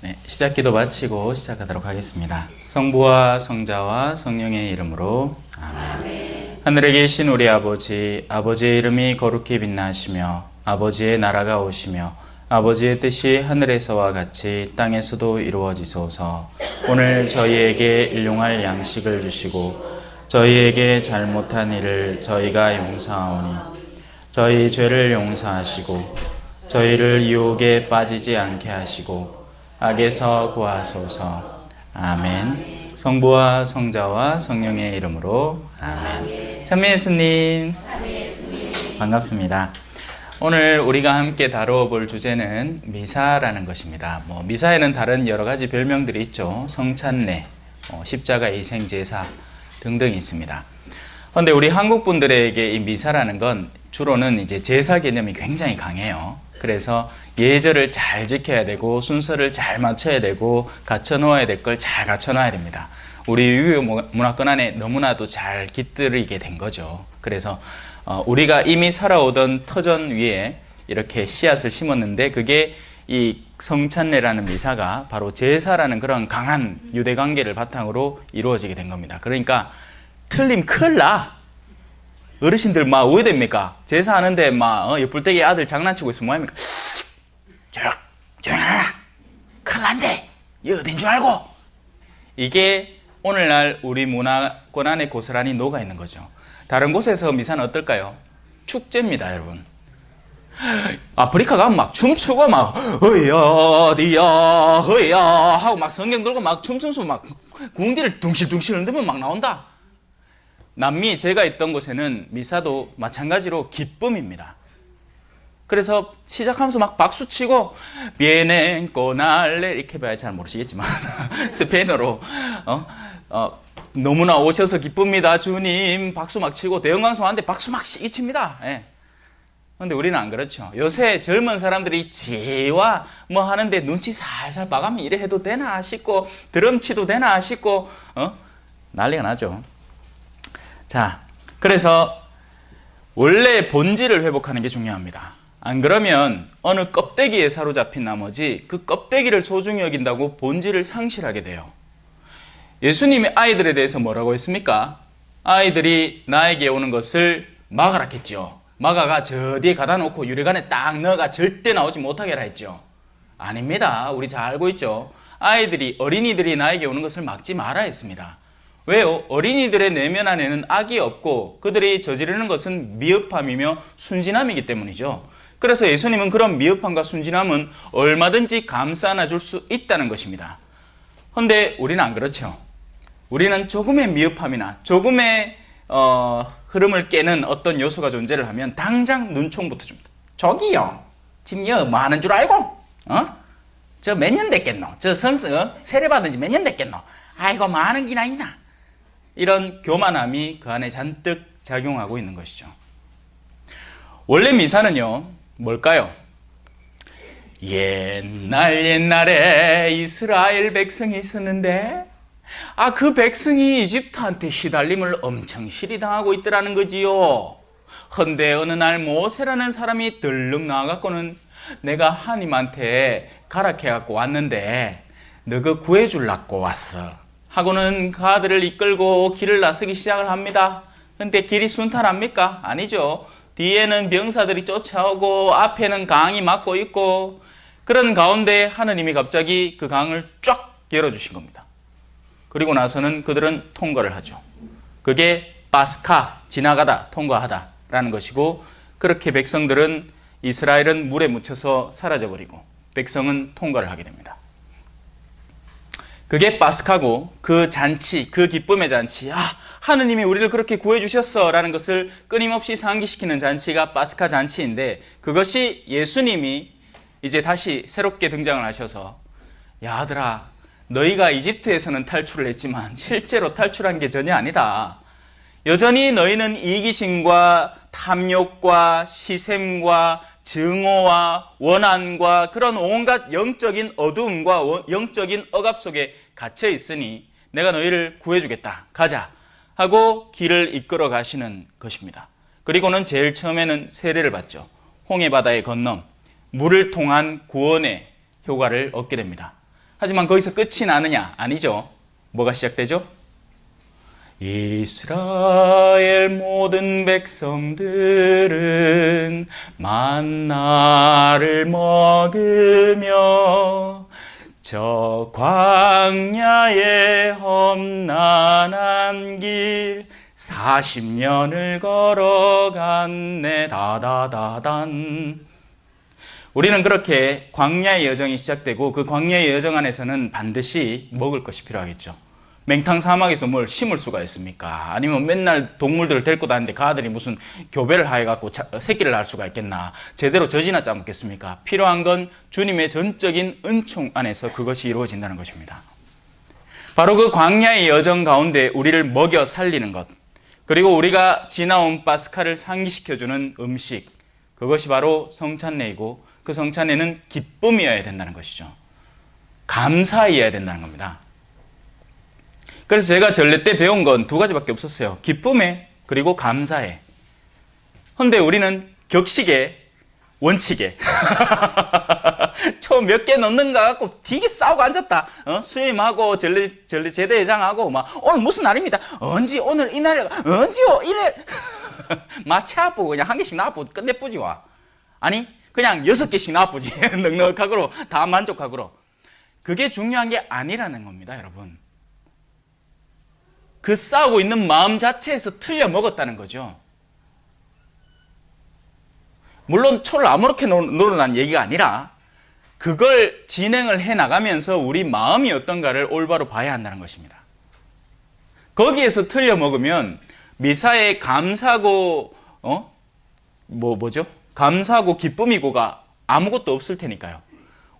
네, 시작기도 마치고 시작하도록 하겠습니다. 성부와 성자와 성령의 이름으로 아멘. 하늘에 계신 우리 아버지, 아버지의 이름이 거룩히 빛나시며 아버지의 나라가 오시며 아버지의 뜻이 하늘에서와 같이 땅에서도 이루어지소서. 오늘 저희에게 일용할 양식을 주시고 저희에게 잘못한 일을 저희가 용서하오니 저희 죄를 용서하시고 저희를 유혹에 빠지지 않게 하시고 악에서 구하소서. 아멘. 성부와 성자와 성령의 이름으로 아멘. 찬미 예수님 반갑습니다. 오늘 우리가 함께 다루어 볼 주제는 미사라는 것입니다. 미사에는 다른 여러 가지 별명들이 있죠. 성찬례, 십자가 이생 제사 등등 있습니다. 그런데 우리 한국 분들에게 이 미사라는 건 주로는 이제 제사 개념이 굉장히 강해요. 그래서 예절을 잘 지켜야 되고 순서를 잘 맞춰야 되고 갖춰 놓아야 될 걸 잘 갖춰 놔야 됩니다. 우리 유교 문화권 안에 너무나도 잘 깃들이게 된 거죠. 그래서 우리가 이미 살아오던 터전 위에 이렇게 씨앗을 심었는데 그게 이 성찬례라는 미사가 바로 제사라는 그런 강한 유대 관계를 바탕으로 이루어지게 된 겁니다. 그러니까 틀림 큰일 나. 어르신들 막 왜 됩니까? 제사하는데 막 옆불대기 아들 장난치고 있으면 뭐합니까? 조용하라. 큰일 난대. 이거 어딘 줄 알고? 이게 오늘날 우리 문화권 안에 고스란히 녹아 있는 거죠. 다른 곳에서 미사는 어떨까요? 축제입니다, 여러분. 아프리카 가면 막 춤추고 막 허야 디야 허야 하고 막 성경 들고 막 춤추면서 막 궁디를 둥실둥실 흔들면 막 나온다. 남미 제가 있던 곳에는 미사도 마찬가지로 기쁨입니다. 그래서 시작하면서 막 박수치고 비에넨 꼬날레 이렇게 봐야 잘 모르시겠지만 스페인어로 너무나 오셔서 기쁩니다 주님 박수 막 치고 대형방송 하는데 박수 막 시기 칩니다. 그런데 우리는 안 그렇죠. 요새 젊은 사람들이 지와 뭐 하는데 눈치 살살 봐가면 이래 해도 되나 싶고 드럼 치도 되나 싶고 난리가 나죠. 자, 그래서 원래 본질을 회복하는 게 중요합니다. 안 그러면 어느 껍데기에 사로잡힌 나머지 그 껍데기를 소중히 여긴다고 본질을 상실하게 돼요. 예수님이 아이들에 대해서 뭐라고 했습니까? 아이들이 나에게 오는 것을 막아라 했죠. 막아가 저 뒤에 가다 놓고 유리관에 딱 넣어가 절대 나오지 못하게 하라 했죠. 아닙니다. 우리 잘 알고 있죠. 어린이들이 나에게 오는 것을 막지 마라 했습니다. 왜요? 어린이들의 내면 안에는 악이 없고 그들이 저지르는 것은 미흡함이며 순진함이기 때문이죠. 그래서 예수님은 그런 미흡함과 순진함은 얼마든지 감싸 안아줄 수 있다는 것입니다. 그런데 우리는 안 그렇죠. 우리는 조금의 미흡함이나 조금의 흐름을 깨는 어떤 요소가 존재를 하면 당장 눈총부터 줍니다. 저기요, 지금 여 뭐 하는 줄 알고? 저 몇 년 됐겠노? 저 세례받은 지 몇 년 됐겠노? 아이고 뭐 하는 기나 있나? 이런 교만함이 그 안에 잔뜩 작용하고 있는 것이죠. 원래 미사는요, 뭘까요? 옛날에 이스라엘 백성이 있었는데 그 백성이 이집트한테 시달림을 엄청 시리당하고 있더라는 거지요. 헌데 어느 날 모세라는 사람이 들렁 나와갖고는 내가 하나님한테 가락해갖고 왔는데 너가 구해줄라고 왔어 하고는 그 아들을 이끌고 길을 나서기 시작을 합니다. 근데 길이 순탄합니까? 아니죠. 뒤에는 병사들이 쫓아오고 앞에는 강이 막고 있고 그런 가운데 하느님이 갑자기 그 강을 쫙 열어주신 겁니다. 그리고 나서는 그들은 통과를 하죠. 그게 파스카, 지나가다, 통과하다 라는 것이고 그렇게 이스라엘은 물에 묻혀서 사라져버리고 백성은 통과를 하게 됩니다. 그게 파스카고 그 잔치, 그 기쁨의 잔치, 하느님이 우리를 그렇게 구해주셨어 라는 것을 끊임없이 상기시키는 잔치가 파스카 잔치인데 그것이 예수님이 이제 다시 새롭게 등장을 하셔서 야 아들아 너희가 이집트에서는 탈출을 했지만 실제로 탈출한 게 전혀 아니다. 여전히 너희는 이기심과 탐욕과 시샘과 증오와 원한과 그런 온갖 영적인 어두움과 영적인 억압 속에 갇혀 있으니 내가 너희를 구해주겠다. 가자. 하고 길을 이끌어 가시는 것입니다. 그리고는 제일 처음에는 세례를 받죠. 홍해 바다의 건너 물을 통한 구원의 효과를 얻게 됩니다. 하지만 거기서 끝이 나느냐? 아니죠. 뭐가 시작되죠? 이스라엘 모든 백성들은 만나를 먹으며 저 광야의 험난한 길 40년을 걸어갔네. 다다다단. 우리는 그렇게 광야의 여정이 시작되고 그 광야의 여정 안에서는 반드시 먹을 것이 필요하겠죠. 맹탕 사막에서 뭘 심을 수가 있습니까? 아니면 맨날 동물들을 데리고 다니는데 그 아들이 무슨 교배를 해갖고 새끼를 낳을 수가 있겠나? 제대로 젖이나 짜먹겠습니까? 필요한 건 주님의 전적인 은총 안에서 그것이 이루어진다는 것입니다. 바로 그 광야의 여정 가운데 우리를 먹여 살리는 것, 그리고 우리가 지나온 파스카를 상기시켜주는 음식, 그것이 바로 성찬례이고 그 성찬례는 기쁨이어야 된다는 것이죠. 감사이어야 된다는 겁니다. 그래서 제가 전례 때 배운 건 두 가지밖에 없었어요. 기쁨에 그리고 감사에. 그런데 우리는 격식에 원칙에 초 몇 개 넣는가 갖고 되게 싸우고 앉았다. 수임하고 전례 제대회장하고 막 오늘 무슨 날입니다. 언제 오늘 이 날이야. 언제요 이래. 마치 아프고 그냥 한 개씩 나와보고 끝내쁘지 와. 아니 그냥 6개씩 나와보지. 넉넉하고 다 만족하고. 그게 중요한 게 아니라는 겁니다, 여러분. 그 싸우고 있는 마음 자체에서 틀려 먹었다는 거죠. 물론 초를 아무렇게 노려난 얘기가 아니라 그걸 진행을 해나가면서 우리 마음이 어떤가를 올바로 봐야 한다는 것입니다. 거기에서 틀려 먹으면 미사에 감사고 감사고 기쁨이고가 아무것도 없을 테니까요.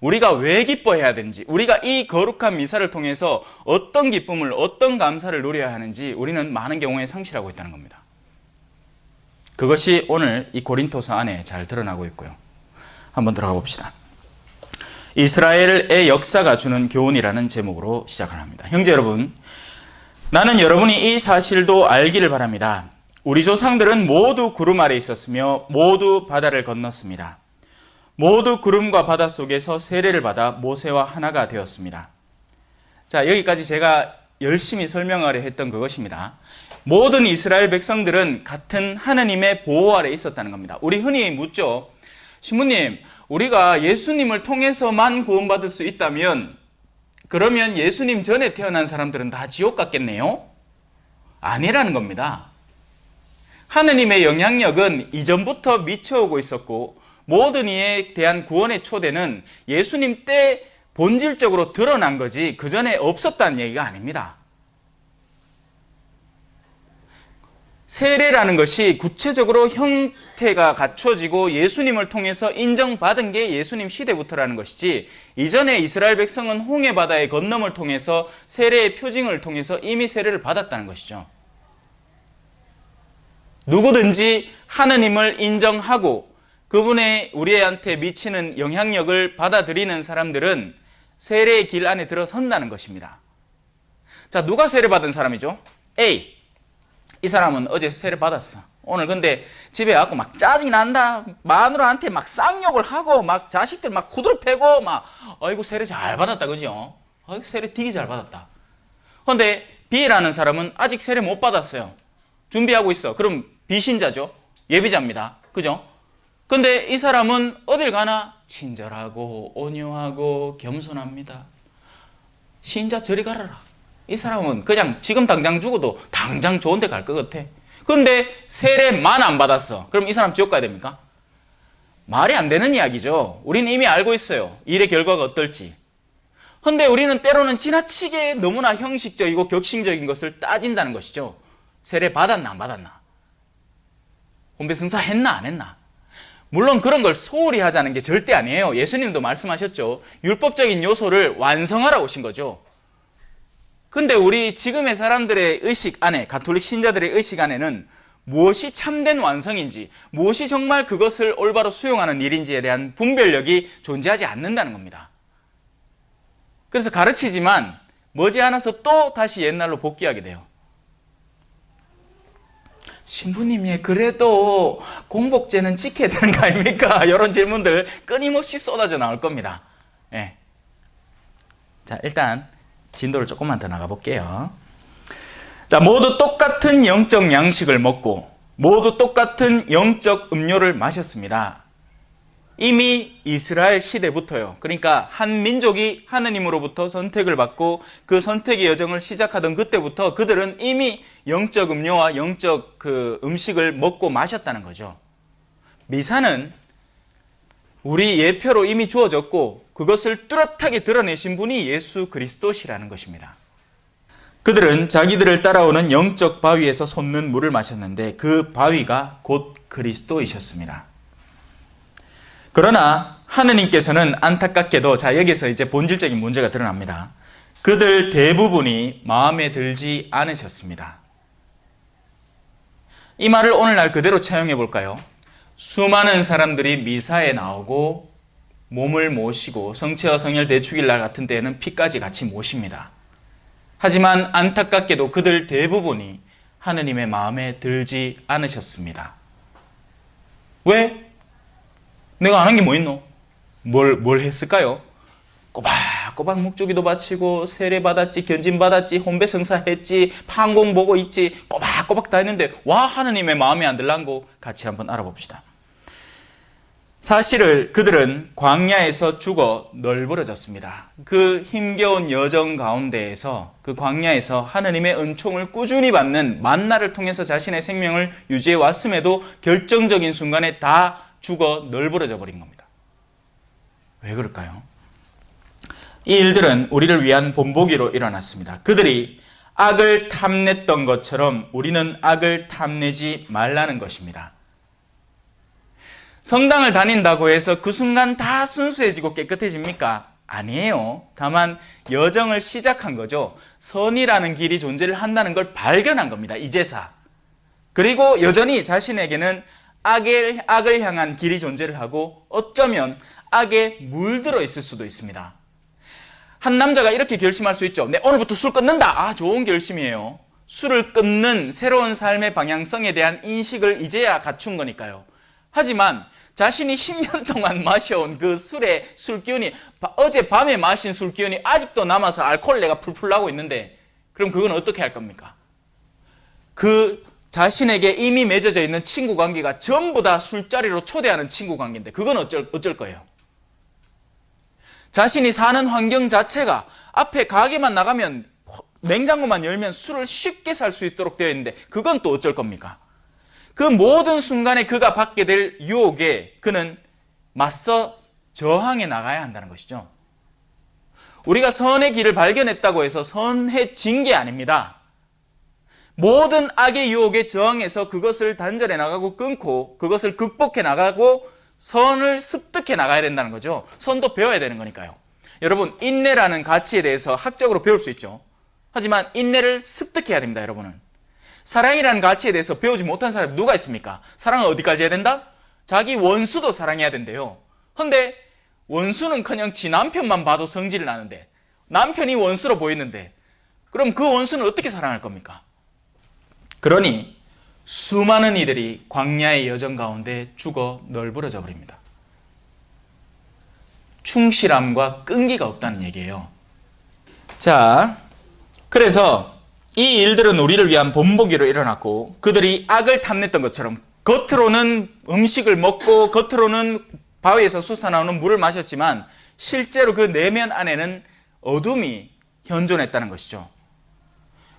우리가 왜 기뻐해야 되는지, 우리가 이 거룩한 미사를 통해서 어떤 기쁨을, 어떤 감사를 누려야 하는지 우리는 많은 경우에 상실하고 있다는 겁니다. 그것이 오늘 이 고린토서 안에 잘 드러나고 있고요. 한번 들어가 봅시다. 이스라엘의 역사가 주는 교훈이라는 제목으로 시작을 합니다. 형제 여러분, 나는 여러분이 이 사실도 알기를 바랍니다. 우리 조상들은 모두 구름 아래 있었으며 모두 바다를 건넜습니다. 모두 구름과 바다 속에서 세례를 받아 모세와 하나가 되었습니다. 자, 여기까지 제가 열심히 설명하려 했던 그것입니다. 모든 이스라엘 백성들은 같은 하나님의 보호 아래 있었다는 겁니다. 우리 흔히 묻죠. 신부님, 우리가 예수님을 통해서만 구원받을 수 있다면 그러면 예수님 전에 태어난 사람들은 다 지옥 갔겠네요? 아니라는 겁니다. 하느님의 영향력은 이전부터 미쳐오고 있었고 모든 이에 대한 구원의 초대는 예수님 때 본질적으로 드러난 거지 그 전에 없었다는 얘기가 아닙니다. 세례라는 것이 구체적으로 형태가 갖춰지고 예수님을 통해서 인정받은 게 예수님 시대부터라는 것이지 이전에 이스라엘 백성은 홍해바다의 건너을 통해서 세례의 표징을 통해서 이미 세례를 받았다는 것이죠. 누구든지 하느님을 인정하고 그분의 우리한테 미치는 영향력을 받아들이는 사람들은 세례의 길 안에 들어선다는 것입니다. 자, 누가 세례 받은 사람이죠? A. 이 사람은 어제 세례 받았어. 오늘 근데 집에 와서 막 짜증이 난다. 마누라한테 막 쌍욕을 하고 막 자식들 막 후드로 패고 막 아이고 세례 잘 받았다, 그죠? 아이고 세례 되게 잘 받았다. 그런데 B라는 사람은 아직 세례 못 받았어요. 준비하고 있어. 그럼 비신자죠. 예비자입니다. 그죠? 근데 이 사람은 어딜 가나 친절하고 온유하고 겸손합니다. 신자 저리 가라라. 이 사람은 그냥 지금 당장 죽어도 당장 좋은 데 갈 것 같아. 근데 세례만 안 받았어. 그럼 이 사람 지옥 가야 됩니까? 말이 안 되는 이야기죠. 우리는 이미 알고 있어요. 일의 결과가 어떨지. 근데 우리는 때로는 지나치게 너무나 형식적이고 격식적인 것을 따진다는 것이죠. 세례 받았나 안 받았나? 혼배승사 했나 안 했나? 물론 그런 걸 소홀히 하자는 게 절대 아니에요. 예수님도 말씀하셨죠. 율법적인 요소를 완성하라고 오신 거죠. 근데 우리 지금의 사람들의 의식 안에, 가톨릭 신자들의 의식 안에는 무엇이 참된 완성인지, 무엇이 정말 그것을 올바로 수용하는 일인지에 대한 분별력이 존재하지 않는다는 겁니다. 그래서 가르치지만 머지않아서 또 다시 옛날로 복귀하게 돼요. 신부님이 그래도 공복제는 지켜야 되는 거 아닙니까? 이런 질문들 끊임없이 쏟아져 나올 겁니다. 예. 자, 일단 진도를 조금만 더 나가 볼게요. 자, 모두 똑같은 영적 양식을 먹고 모두 똑같은 영적 음료를 마셨습니다. 이미 이스라엘 시대부터요. 그러니까 한 민족이 하느님으로부터 선택을 받고 그 선택의 여정을 시작하던 그때부터 그들은 이미 영적 음료와 영적 그 음식을 먹고 마셨다는 거죠. 미사는 우리 예표로 이미 주어졌고 그것을 뚜렷하게 드러내신 분이 예수 그리스도시라는 것입니다. 그들은 자기들을 따라오는 영적 바위에서 솟는 물을 마셨는데 그 바위가 곧 그리스도이셨습니다. 그러나 하느님께서는 안타깝게도, 자, 여기서 이제 본질적인 문제가 드러납니다. 그들 대부분이 마음에 들지 않으셨습니다. 이 말을 오늘날 그대로 차용해 볼까요? 수많은 사람들이 미사에 나오고 몸을 모시고 성체와 성혈 대축일날 같은 때에는 피까지 같이 모십니다. 하지만 안타깝게도 그들 대부분이 하느님의 마음에 들지 않으셨습니다. 왜? 내가 안 한 게 뭐 있노? 뭘 했을까요? 꼬박꼬박 묵주기도 바치고 세례 받았지, 견진 받았지, 혼배 성사 했지, 판공 보고 있지, 꼬박꼬박 다 했는데 와 하느님의 마음에 안 들란고 같이 한번 알아봅시다. 사실을 그들은 광야에서 죽어 널브러졌습니다. 그 힘겨운 여정 가운데에서 그 광야에서 하느님의 은총을 꾸준히 받는 만나를 통해서 자신의 생명을 유지해 왔음에도 결정적인 순간에 다 죽어 널브러져 버린 겁니다. 왜 그럴까요? 이 일들은 우리를 위한 본보기로 일어났습니다. 그들이 악을 탐냈던 것처럼 우리는 악을 탐내지 말라는 것입니다. 성당을 다닌다고 해서 그 순간 다 순수해지고 깨끗해집니까? 아니에요. 다만 여정을 시작한 거죠. 선이라는 길이 존재를 한다는 걸 발견한 겁니다. 이제사. 그리고 여전히 자신에게는 악을 향한 길이 존재를 하고 어쩌면 악에 물들어 있을 수도 있습니다. 한 남자가 이렇게 결심할 수 있죠. 네, 오늘부터 술 끊는다. 아, 좋은 결심이에요. 술을 끊는 새로운 삶의 방향성에 대한 인식을 이제야 갖춘 거니까요. 하지만 자신이 10년 동안 마셔온 그 술의 술기운이, 어젯밤에 마신 술기운이 아직도 남아서 알코올 내가 풀풀 나고 있는데 그럼 그건 어떻게 할 겁니까? 그 자신에게 이미 맺어져 있는 친구 관계가 전부 다 술자리로 초대하는 친구 관계인데 그건 어쩔 거예요? 자신이 사는 환경 자체가 앞에 가게만 나가면 냉장고만 열면 술을 쉽게 살 수 있도록 되어 있는데 그건 또 어쩔 겁니까? 그 모든 순간에 그가 받게 될 유혹에 그는 맞서 저항해 나가야 한다는 것이죠. 우리가 선의 길을 발견했다고 해서 선해진 게 아닙니다. 모든 악의 유혹에 저항해서 그것을 단절해 나가고 끊고 그것을 극복해 나가고 선을 습득해 나가야 된다는 거죠. 선도 배워야 되는 거니까요. 여러분, 인내라는 가치에 대해서 학적으로 배울 수 있죠. 하지만 인내를 습득해야 됩니다. 여러분은. 사랑이라는 가치에 대해서 배우지 못한 사람이 누가 있습니까? 사랑은 어디까지 해야 된다? 자기 원수도 사랑해야 된대요. 근데 원수는커녕 지 남편만 봐도 성질을 나는데 남편이 원수로 보이는데 그럼 그 원수는 어떻게 사랑할 겁니까? 그러니 수많은 이들이 광야의 여정 가운데 죽어 널브러져 버립니다. 충실함과 끈기가 없다는 얘기예요. 자, 그래서 이 일들은 우리를 위한 본보기로 일어났고 그들이 악을 탐냈던 것처럼 겉으로는 음식을 먹고 겉으로는 바위에서 솟아나오는 물을 마셨지만 실제로 그 내면 안에는 어둠이 현존했다는 것이죠.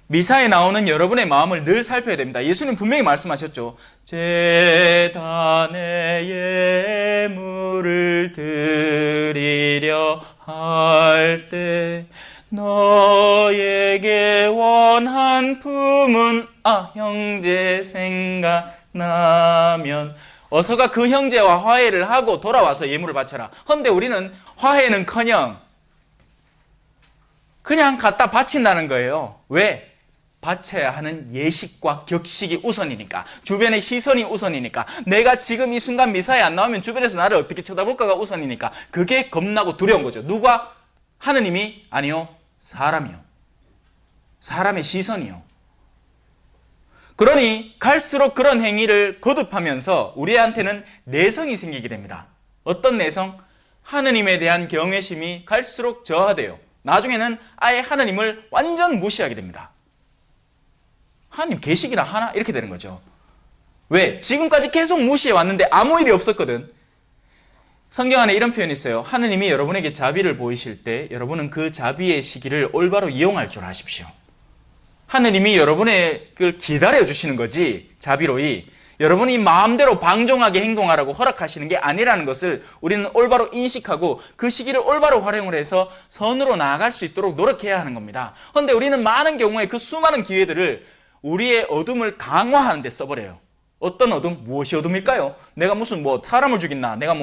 미사에 나오는 여러분의 마음을 늘 살펴야 됩니다. 예수님 분명히 말씀하셨죠. 제단에 예물을 드리려 할 때 너에게 원한 품은 형제 생각나면 어서가 그 형제와 화해를 하고 돌아와서 예물을 바쳐라. 그런데 우리는 화해는커녕 그냥 갖다 바친다는 거예요. 왜? 바쳐야 하는 예식과 격식이 우선이니까, 주변의 시선이 우선이니까, 내가 지금 이 순간 미사에 안 나오면 주변에서 나를 어떻게 쳐다볼까가 우선이니까 그게 겁나고 두려운 거죠. 누가? 하느님이? 아니요, 사람이요. 사람의 시선이요. 그러니 갈수록 그런 행위를 거듭하면서 우리한테는 내성이 생기게 됩니다. 어떤 내성? 하느님에 대한 경외심이 갈수록 저하돼요. 나중에는 아예 하느님을 완전 무시하게 됩니다. 하나님 계시기나 하나? 이렇게 되는 거죠. 왜? 지금까지 계속 무시해 왔는데 아무 일이 없었거든. 성경 안에 이런 표현이 있어요. 하느님이 여러분에게 자비를 보이실 때 여러분은 그 자비의 시기를 올바로 이용할 줄 아십시오. 하느님이 여러분의 그 기다려 주시는 거지, 자비로이 여러분이 마음대로 방종하게 행동하라고 허락하시는 게 아니라는 것을 우리는 올바로 인식하고 그 시기를 올바로 활용을 해서 선으로 나아갈 수 있도록 노력해야 하는 겁니다. 그런데 우리는 많은 경우에 그 수많은 기회들을 우리의 어둠을 강화하는 데 써버려요. 어떤 어둠? 무엇이 어둠일까요? 내가 무슨 사람을 죽였나? 내가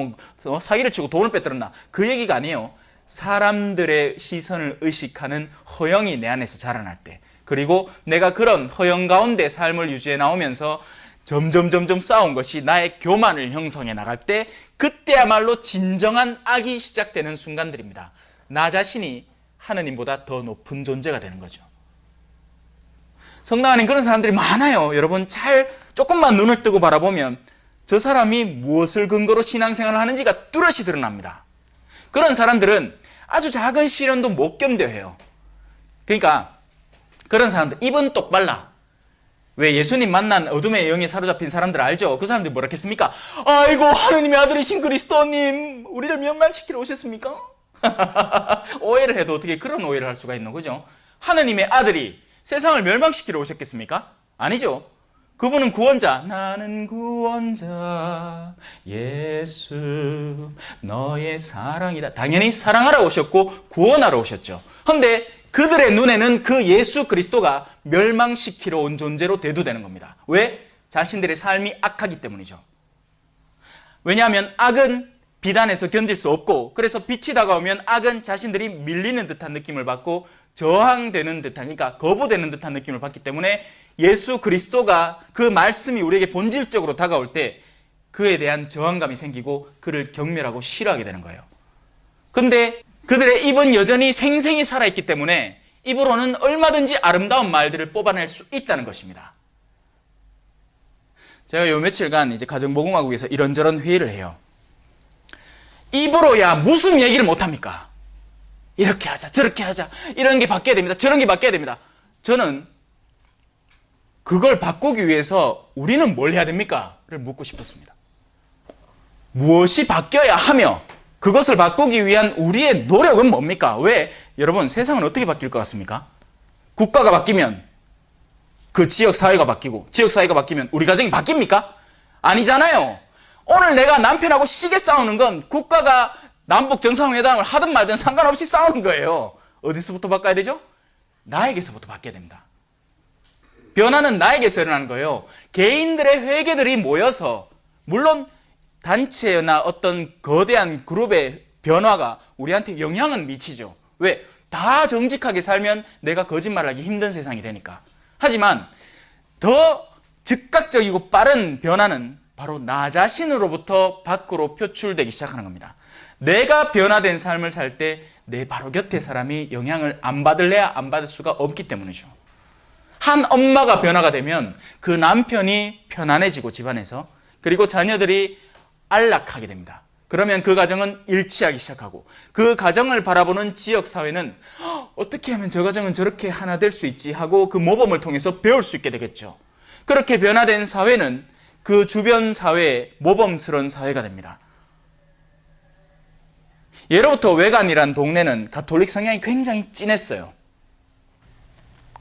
사기를 치고 돈을 빼들었나? 그 얘기가 아니에요. 사람들의 시선을 의식하는 허영이 내 안에서 자라날 때, 그리고 내가 그런 허영 가운데 삶을 유지해 나오면서 점점 쌓아온 것이 나의 교만을 형성해 나갈 때, 그때야말로 진정한 악이 시작되는 순간들입니다. 나 자신이 하느님보다 더 높은 존재가 되는 거죠. 성당 안에 그런 사람들이 많아요. 여러분 조금만 눈을 뜨고 바라보면 저 사람이 무엇을 근거로 신앙생활을 하는지가 뚜렷이 드러납니다. 그런 사람들은 아주 작은 시련도 못 견뎌해요. 그러니까 그런 사람들 입은 똑발라. 왜? 예수님 만난 어둠의 영에 사로잡힌 사람들 알죠? 그 사람들이 뭐라 했습니까? 아이고, 하느님의 아들이신 그리스도님, 우리를 멸망시키러 오셨습니까? 오해를 해도 어떻게 그런 오해를 할 수가 있는 거죠? 하느님의 아들이 세상을 멸망시키러 오셨겠습니까? 아니죠. 그분은 구원자. 나는 구원자 예수 너의 사랑이다. 당연히 사랑하러 오셨고 구원하러 오셨죠. 그런데 그들의 눈에는 그 예수 그리스도가 멸망시키러 온 존재로 대두되는 겁니다. 왜? 자신들의 삶이 악하기 때문이죠. 왜냐하면 악은 비단에서 견딜 수 없고, 그래서 빛이 다가오면 악은 자신들이 밀리는 듯한 느낌을 받고 저항되는 듯한, 그러니까 거부되는 듯한 느낌을 받기 때문에 예수 그리스도가, 그 말씀이 우리에게 본질적으로 다가올 때 그에 대한 저항감이 생기고 그를 경멸하고 싫어하게 되는 거예요. 근데 그들의 입은 여전히 생생히 살아있기 때문에 입으로는 얼마든지 아름다운 말들을 뽑아낼 수 있다는 것입니다. 제가 요 며칠간 이제 가정복음화국에서 이런저런 회의를 해요. 입으로야 무슨 얘기를 못합니까? 이렇게 하자, 저렇게 하자, 이런 게 바뀌어야 됩니다, 저런 게 바뀌어야 됩니다. 저는 그걸 바꾸기 위해서 우리는 뭘 해야 됩니까? 를 묻고 싶었습니다. 무엇이 바뀌어야 하며 그것을 바꾸기 위한 우리의 노력은 뭡니까? 왜? 여러분, 세상은 어떻게 바뀔 것 같습니까? 국가가 바뀌면 그 지역 사회가 바뀌고, 지역 사회가 바뀌면 우리 가정이 바뀝니까? 아니잖아요. 오늘 내가 남편하고 시계 싸우는 건 국가가 남북 정상회담을 하든 말든 상관없이 싸우는 거예요. 어디서부터 바꿔야 되죠? 나에게서부터 바뀌어야 됩니다. 변화는 나에게서 일어나는 거예요. 개인들의 회개들이 모여서, 물론 단체나 어떤 거대한 그룹의 변화가 우리한테 영향은 미치죠. 왜? 다 정직하게 살면 내가 거짓말하기 힘든 세상이 되니까. 하지만 더 즉각적이고 빠른 변화는 바로 나 자신으로부터 밖으로 표출되기 시작하는 겁니다. 내가 변화된 삶을 살 때 내 바로 곁에 사람이 영향을 안 받을래야 안 받을 수가 없기 때문이죠. 한 엄마가 변화가 되면 그 남편이 편안해지고 집안에서, 그리고 자녀들이 안락하게 됩니다. 그러면 그 가정은 일치하기 시작하고, 그 가정을 바라보는 지역사회는 어떻게 하면 저 가정은 저렇게 하나 될 수 있지 하고 그 모범을 통해서 배울 수 있게 되겠죠. 그렇게 변화된 사회는 그 주변 사회의 모범스러운 사회가 됩니다. 예로부터 외관이란 동네는 가톨릭 성향이 굉장히 진했어요.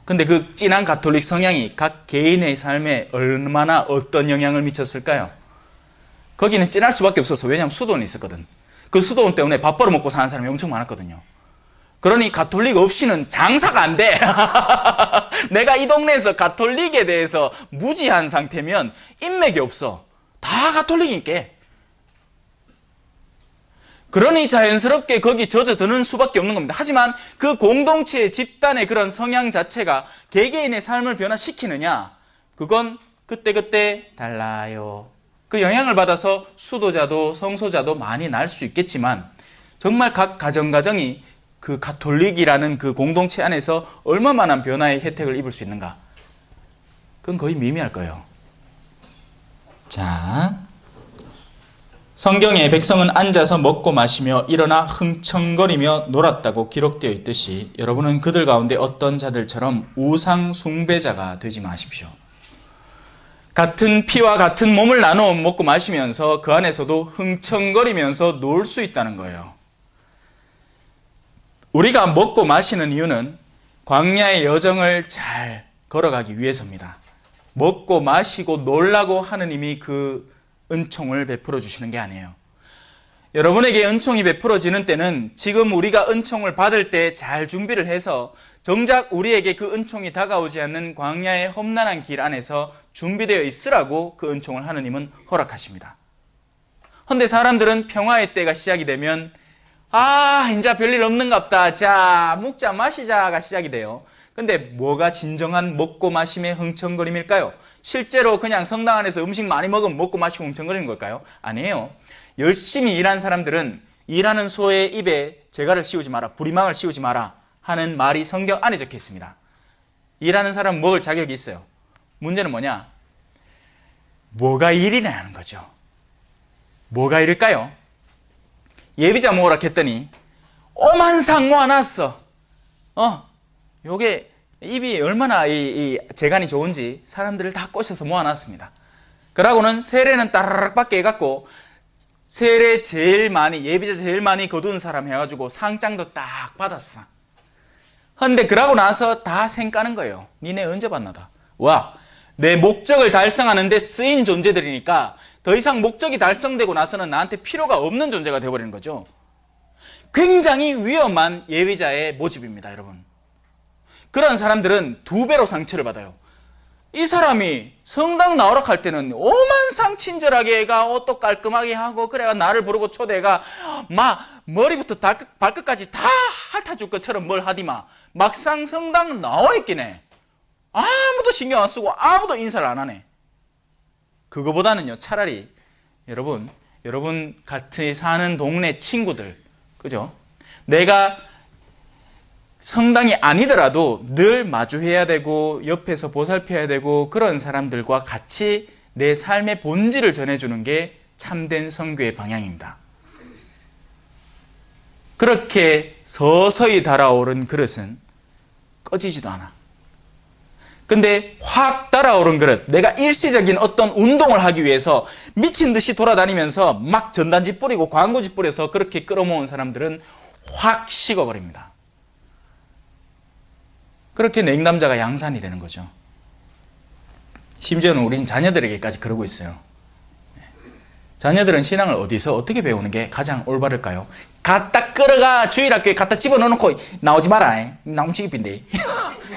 근데 그 진한 가톨릭 성향이 각 개인의 삶에 얼마나 어떤 영향을 미쳤을까요? 거기는 진할 수밖에 없었어. 왜냐하면 수도원이 있었거든. 그 수도원 때문에 밥 벌어먹고 사는 사람이 엄청 많았거든요. 그러니 가톨릭 없이는 장사가 안 돼. 내가 이 동네에서 가톨릭에 대해서 무지한 상태면 인맥이 없어. 다 가톨릭이니까. 그러니 자연스럽게 거기 젖어드는 수밖에 없는 겁니다. 하지만 그 공동체의 집단의 그런 성향 자체가 개개인의 삶을 변화시키느냐? 그건 그때그때 달라요. 그 영향을 받아서 수도자도 성소자도 많이 날 수 있겠지만, 정말 각 가정이 그 가톨릭이라는 그 공동체 안에서 얼마만한 변화의 혜택을 입을 수 있는가? 그건 거의 미미할 거예요. 자, 성경에 백성은 앉아서 먹고 마시며 일어나 흥청거리며 놀았다고 기록되어 있듯이 여러분은 그들 가운데 어떤 자들처럼 우상 숭배자가 되지 마십시오. 같은 피와 같은 몸을 나누어 먹고 마시면서 그 안에서도 흥청거리면서 놀 수 있다는 거예요. 우리가 먹고 마시는 이유는 광야의 여정을 잘 걸어가기 위해서입니다. 먹고 마시고 놀라고 하느님이 그 은총을 베풀어 주시는 게 아니에요. 여러분에게 은총이 베풀어지는 때는 지금 우리가 은총을 받을 때 잘 준비를 해서 정작 우리에게 그 은총이 다가오지 않는 광야의 험난한 길 안에서 준비되어 있으라고 그 은총을 하느님은 허락하십니다. 그런데 사람들은 평화의 때가 시작이 되면 이제 별일 없는갑다. 자, 먹자 마시자가 시작이 돼요. 근데 뭐가 진정한 먹고 마심의 흥청거림일까요? 실제로 그냥 성당 안에서 음식 많이 먹으면 먹고 마시고 흥청거리는 걸까요? 아니에요. 열심히 일한 사람들은 일하는 소의 입에 재갈을 씌우지 마라, 부리망을 씌우지 마라 하는 말이 성경 안에 적혀 있습니다. 일하는 사람은 먹을 자격이 있어요. 문제는 뭐냐? 뭐가 일이냐는 거죠. 뭐가 일일까요? 예비자 모으라 했더니 오만상 모아놨어. 요게 입이 얼마나 이 재간이 좋은지 사람들을 다 꼬셔서 모아놨습니다. 그러고는 세례는 따라락 받게 해갖고 세례 제일 많이, 예비자 제일 많이 거둔 사람 해가지고 상장도 딱 받았어. 근데 그러고 나서 다 생까는 거예요. 니네 언제 받나다. 와, 내 목적을 달성하는데 쓰인 존재들이니까 더 이상 목적이 달성되고 나서는 나한테 필요가 없는 존재가 되어버리는 거죠. 굉장히 위험한 예비자의 모집입니다, 여러분. 그런 사람들은 2배로 상처를 받아요. 이 사람이 성당 나오라 할 때는 오만상 친절하게 애가 옷도 깔끔하게 하고 그래가 나를 부르고 초대가 막 머리부터 발끝까지 다 핥아줄 것처럼 뭘 하디마 막상 성당 나와 있긴 해. 아무도 신경 안 쓰고 아무도 인사를 안 하네. 그거보다는요, 차라리 여러분 같이 사는 동네 친구들, 그죠? 내가 성당이 아니더라도 늘 마주해야 되고 옆에서 보살펴야 되고 그런 사람들과 같이 내 삶의 본질을 전해주는 게 참된 선교의 방향입니다. 그렇게 서서히 달아오른 그릇은 꺼지지도 않아. 근데 확 달아오른 그릇, 내가 일시적인 어떤 운동을 하기 위해서 미친 듯이 돌아다니면서 막 전단지 뿌리고 광고지 뿌려서 그렇게 끌어모은 사람들은 확 식어버립니다. 그렇게 냉담자가 양산이 되는 거죠. 심지어는 우린 자녀들에게까지 그러고 있어요. 자녀들은 신앙을 어디서 어떻게 배우는 게 가장 올바를까요? 갖다 끌어가 주일학교에 갖다 집어넣어놓고 나오지 마라. 나무치기인데.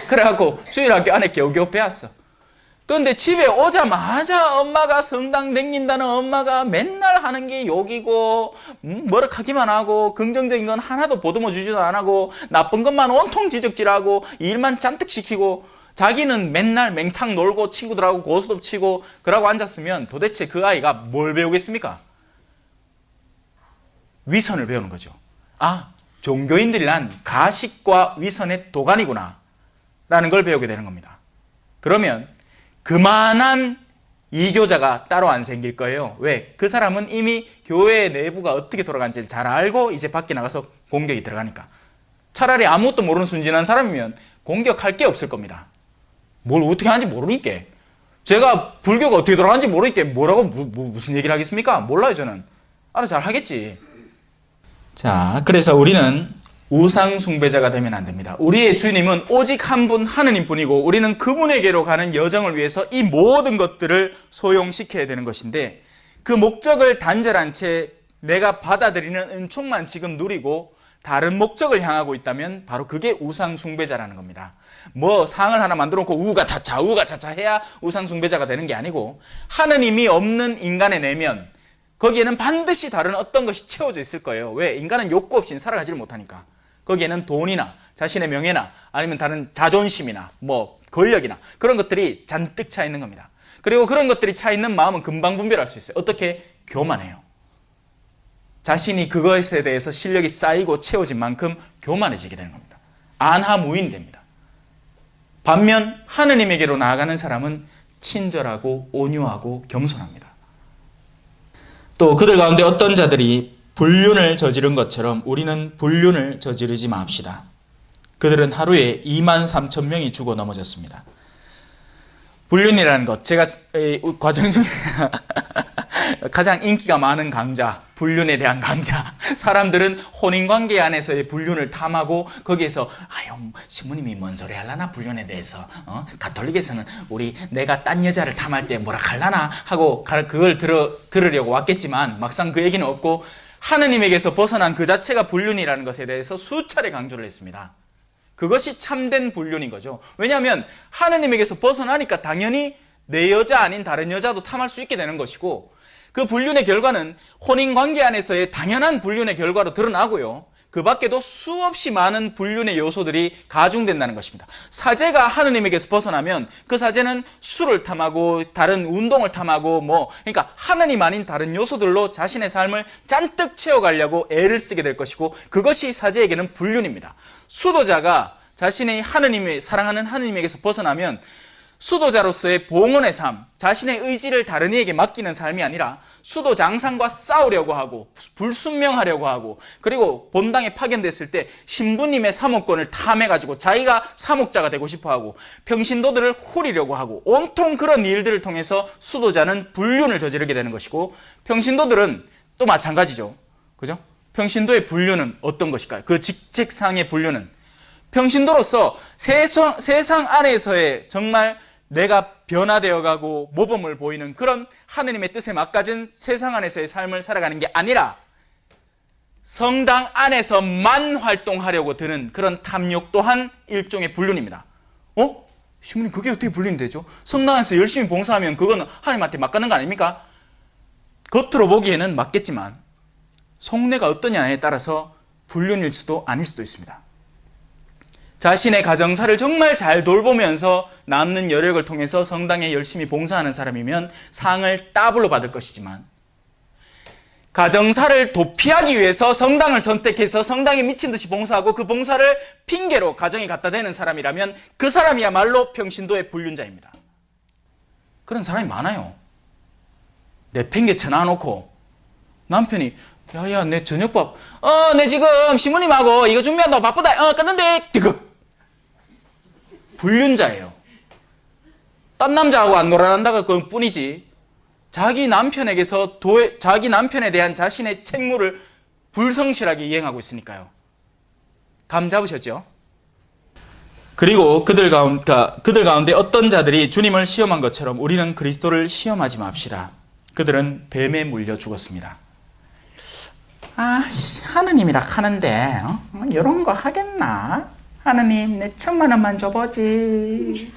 그래갖고 주일학교 안에 겨우겨우 배웠어. 그런데 집에 오자마자 엄마가 성당 댕긴다는 엄마가 맨날 하는 게 욕이고 머쓱하기만 하고 긍정적인 건 하나도 보듬어 주지도 안 하고 나쁜 것만 온통 지적질하고 일만 잔뜩 시키고 자기는 맨날 맹탕 놀고 친구들하고 고스톱 치고 그러고 앉았으면 도대체 그 아이가 뭘 배우겠습니까? 위선을 배우는 거죠. 종교인들이란 가식과 위선의 도가니구나 라는 걸 배우게 되는 겁니다. 그러면 그만한 이교자가 따로 안 생길 거예요. 왜? 그 사람은 이미 교회 내부가 어떻게 돌아가는지를 잘 알고 이제 밖에 나가서 공격이 들어가니까. 차라리 아무것도 모르는 순진한 사람이면 공격할 게 없을 겁니다. 뭘 어떻게 하는지 모르니까. 제가 불교가 어떻게 돌아가는지 모르니까 뭐라고 무슨 얘기를 하겠습니까? 몰라요, 저는. 알아서 잘 하겠지. 자, 그래서 우리는 우상 숭배자가 되면 안 됩니다. 우리의 주님은 오직 한 분 하느님뿐이고 우리는 그분에게로 가는 여정을 위해서 이 모든 것들을 소용시켜야 되는 것인데 그 목적을 단절한 채 내가 받아들이는 은총만 지금 누리고 다른 목적을 향하고 있다면 바로 그게 우상 숭배자라는 겁니다. 뭐 상을 하나 만들어 놓고 우가차차 해야 우상 숭배자가 되는 게 아니고 하느님이 없는 인간의 내면 거기에는 반드시 다른 어떤 것이 채워져 있을 거예요. 왜? 인간은 욕구 없이는 살아가지를 못하니까. 거기에는 돈이나 자신의 명예나 아니면 다른 자존심이나 뭐 권력이나 그런 것들이 잔뜩 차 있는 겁니다. 그리고 그런 것들이 차 있는 마음은 금방 분별할 수 있어요. 어떻게? 교만해요. 자신이 그것에 대해서 실력이 쌓이고 채워진 만큼 교만해지게 되는 겁니다. 안하무인이 됩니다. 반면 하느님에게로 나아가는 사람은 친절하고 온유하고 겸손합니다. 또 그들 가운데 어떤 자들이 불륜을 저지른 것처럼 우리는 불륜을 저지르지 맙시다. 그들은 하루에 2만 3천 명이 죽어 넘어졌습니다. 불륜이라는 것, 제가 과정 중에 가장 인기가 많은 강좌, 불륜에 대한 강좌. 사람들은 혼인관계 안에서의 불륜을 탐하고 거기에서 아유 신부님이 뭔 소리 하려나 불륜에 대해서, 가톨릭에서는 내가 딴 여자를 탐할 때 뭐라 할라나 하고 그걸 들으려고 왔겠지만 막상 그 얘기는 없고 하느님에게서 벗어난 그 자체가 불륜이라는 것에 대해서 수차례 강조를 했습니다. 그것이 참된 불륜인 거죠. 왜냐하면 하느님에게서 벗어나니까 당연히 내 여자 아닌 다른 여자도 탐할 수 있게 되는 것이고, 그 불륜의 결과는 혼인관계 안에서의 당연한 불륜의 결과로 드러나고요, 그 밖에도 수없이 많은 불륜의 요소들이 가중된다는 것입니다. 사제가 하느님에게서 벗어나면 그 사제는 술을 탐하고 다른 운동을 탐하고 그러니까 하느님 아닌 다른 요소들로 자신의 삶을 잔뜩 채워가려고 애를 쓰게 될 것이고, 그것이 사제에게는 불륜입니다. 수도자가 자신의 사랑하는 하느님에게서 벗어나면 수도자로서의 봉헌의 삶, 자신의 의지를 다른 이에게 맡기는 삶이 아니라 수도 장상과 싸우려고 하고 불순명하려고 하고, 그리고 본당에 파견됐을 때 신부님의 사목권을 탐해가지고 자기가 사목자가 되고 싶어하고 평신도들을 후리려고 하고, 온통 그런 일들을 통해서 수도자는 불륜을 저지르게 되는 것이고, 평신도들은 또 마찬가지죠. 그죠? 평신도의 불륜은 어떤 것일까요? 그 직책상의 불륜은 평신도로서 세상 안에서의 정말 내가 변화되어 가고 모범을 보이는 그런 하느님의 뜻에 맞가진 세상 안에서의 삶을 살아가는 게 아니라 성당 안에서만 활동하려고 드는 그런 탐욕 또한 일종의 불륜입니다. 신부님 그게 어떻게 불륜이 되죠? 성당 안에서 열심히 봉사하면 그거는 하나님한테 맞가는 거 아닙니까? 겉으로 보기에는 맞겠지만 속내가 어떠냐에 따라서 불륜일 수도 아닐 수도 있습니다. 자신의 가정사를 정말 잘 돌보면서 남는 여력을 통해서 성당에 열심히 봉사하는 사람이면 상을 더블로 받을 것이지만, 가정사를 도피하기 위해서 성당을 선택해서 성당에 미친 듯이 봉사하고 그 봉사를 핑계로 가정에 갖다 대는 사람이라면 그 사람이야말로 평신도의 불륜자입니다. 그런 사람이 많아요. 내 핑계 쳐놔놓고 남편이 야야 내 저녁밥 내 지금 신부님하고 이거 준비한다고 바쁘다 끊는데 디귿. 불륜자예요. 딴 남자하고 안 놀아난다가 그뿐이지 자기 남편에 대한 자신의 책무를 불성실하게 이행하고 있으니까요. 감 잡으셨죠? 그리고 그들 가운데 어떤 자들이 주님을 시험한 것처럼 우리는 그리스도를 시험하지 맙시다. 그들은 뱀에 물려 죽었습니다. 하느님이라 하는데 이런 거 하겠나? 하느님 내 1,000만 원만 줘보지.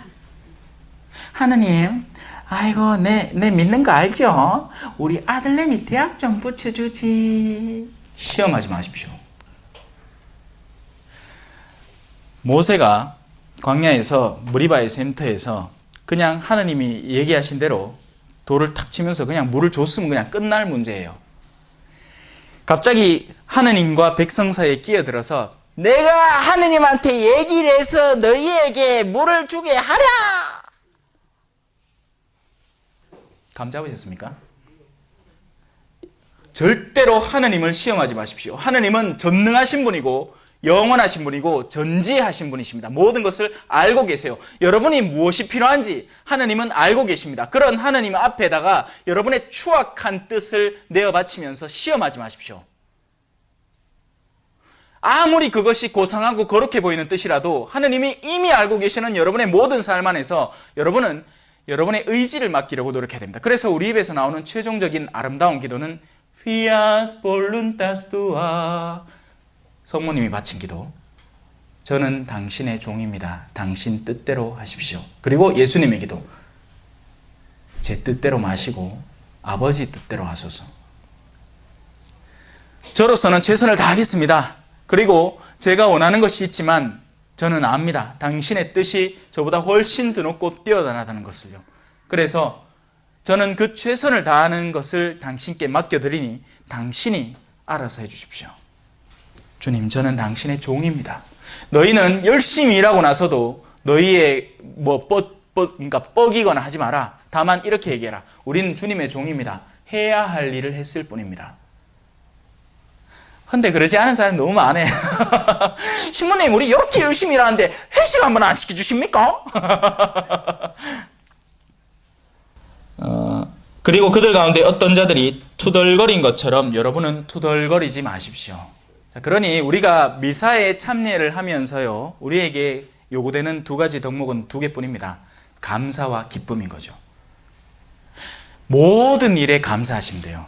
하느님 아이고 내 믿는 거 알죠? 우리 아들내미 대학 좀 붙여주지. 시험하지 마십시오. 모세가 광야에서 무리바의 샘터에서 그냥 하느님이 얘기하신 대로 돌을 탁 치면서 그냥 물을 줬으면 그냥 끝날 문제예요. 갑자기 하느님과 백성 사이에 끼어들어서 내가 하느님한테 얘기를 해서 너희에게 물을 주게 하라. 감 잡으셨습니까? 절대로 하느님을 시험하지 마십시오. 하느님은 전능하신 분이고 영원하신 분이고 전지하신 분이십니다. 모든 것을 알고 계세요. 여러분이 무엇이 필요한지 하느님은 알고 계십니다. 그런 하느님 앞에다가 여러분의 추악한 뜻을 내어 바치면서 시험하지 마십시오. 아무리 그것이 고상하고 거룩해 보이는 뜻이라도 하느님이 이미 알고 계시는 여러분의 모든 삶 안에서 여러분은 여러분의 의지를 맡기려고 노력해야 됩니다. 그래서 우리 입에서 나오는 최종적인 아름다운 기도는 Fiat voluntas tua, 성모님이 바친 기도. 저는 당신의 종입니다. 당신 뜻대로 하십시오. 그리고 예수님의 기도. 제 뜻대로 마시고 아버지 뜻대로 하소서. 저로서는 최선을 다하겠습니다. 그리고 제가 원하는 것이 있지만 저는 압니다. 당신의 뜻이 저보다 훨씬 드높고 뛰어나다는 것을요. 그래서 저는 그 최선을 다하는 것을 당신께 맡겨드리니 당신이 알아서 해주십시오. 주님, 저는 당신의 종입니다. 너희는 열심히 일하고 나서도 너희의 그러니까 뻐기거나 하지 마라. 다만 이렇게 얘기해라. 우리는 주님의 종입니다. 해야 할 일을 했을 뿐입니다. 근데 그러지 않은 사람이 너무 많아요. 신부님, 우리 이렇게 열심히 일하는데 회식 한번 안 시켜주십니까? 그리고 그들 가운데 어떤 자들이 투덜거린 것처럼 여러분은 투덜거리지 마십시오. 자, 그러니 우리가 미사에 참여를 하면서요, 우리에게 요구되는 두 가지 덕목은 두 개뿐입니다. 감사와 기쁨인 거죠. 모든 일에 감사하시면 돼요.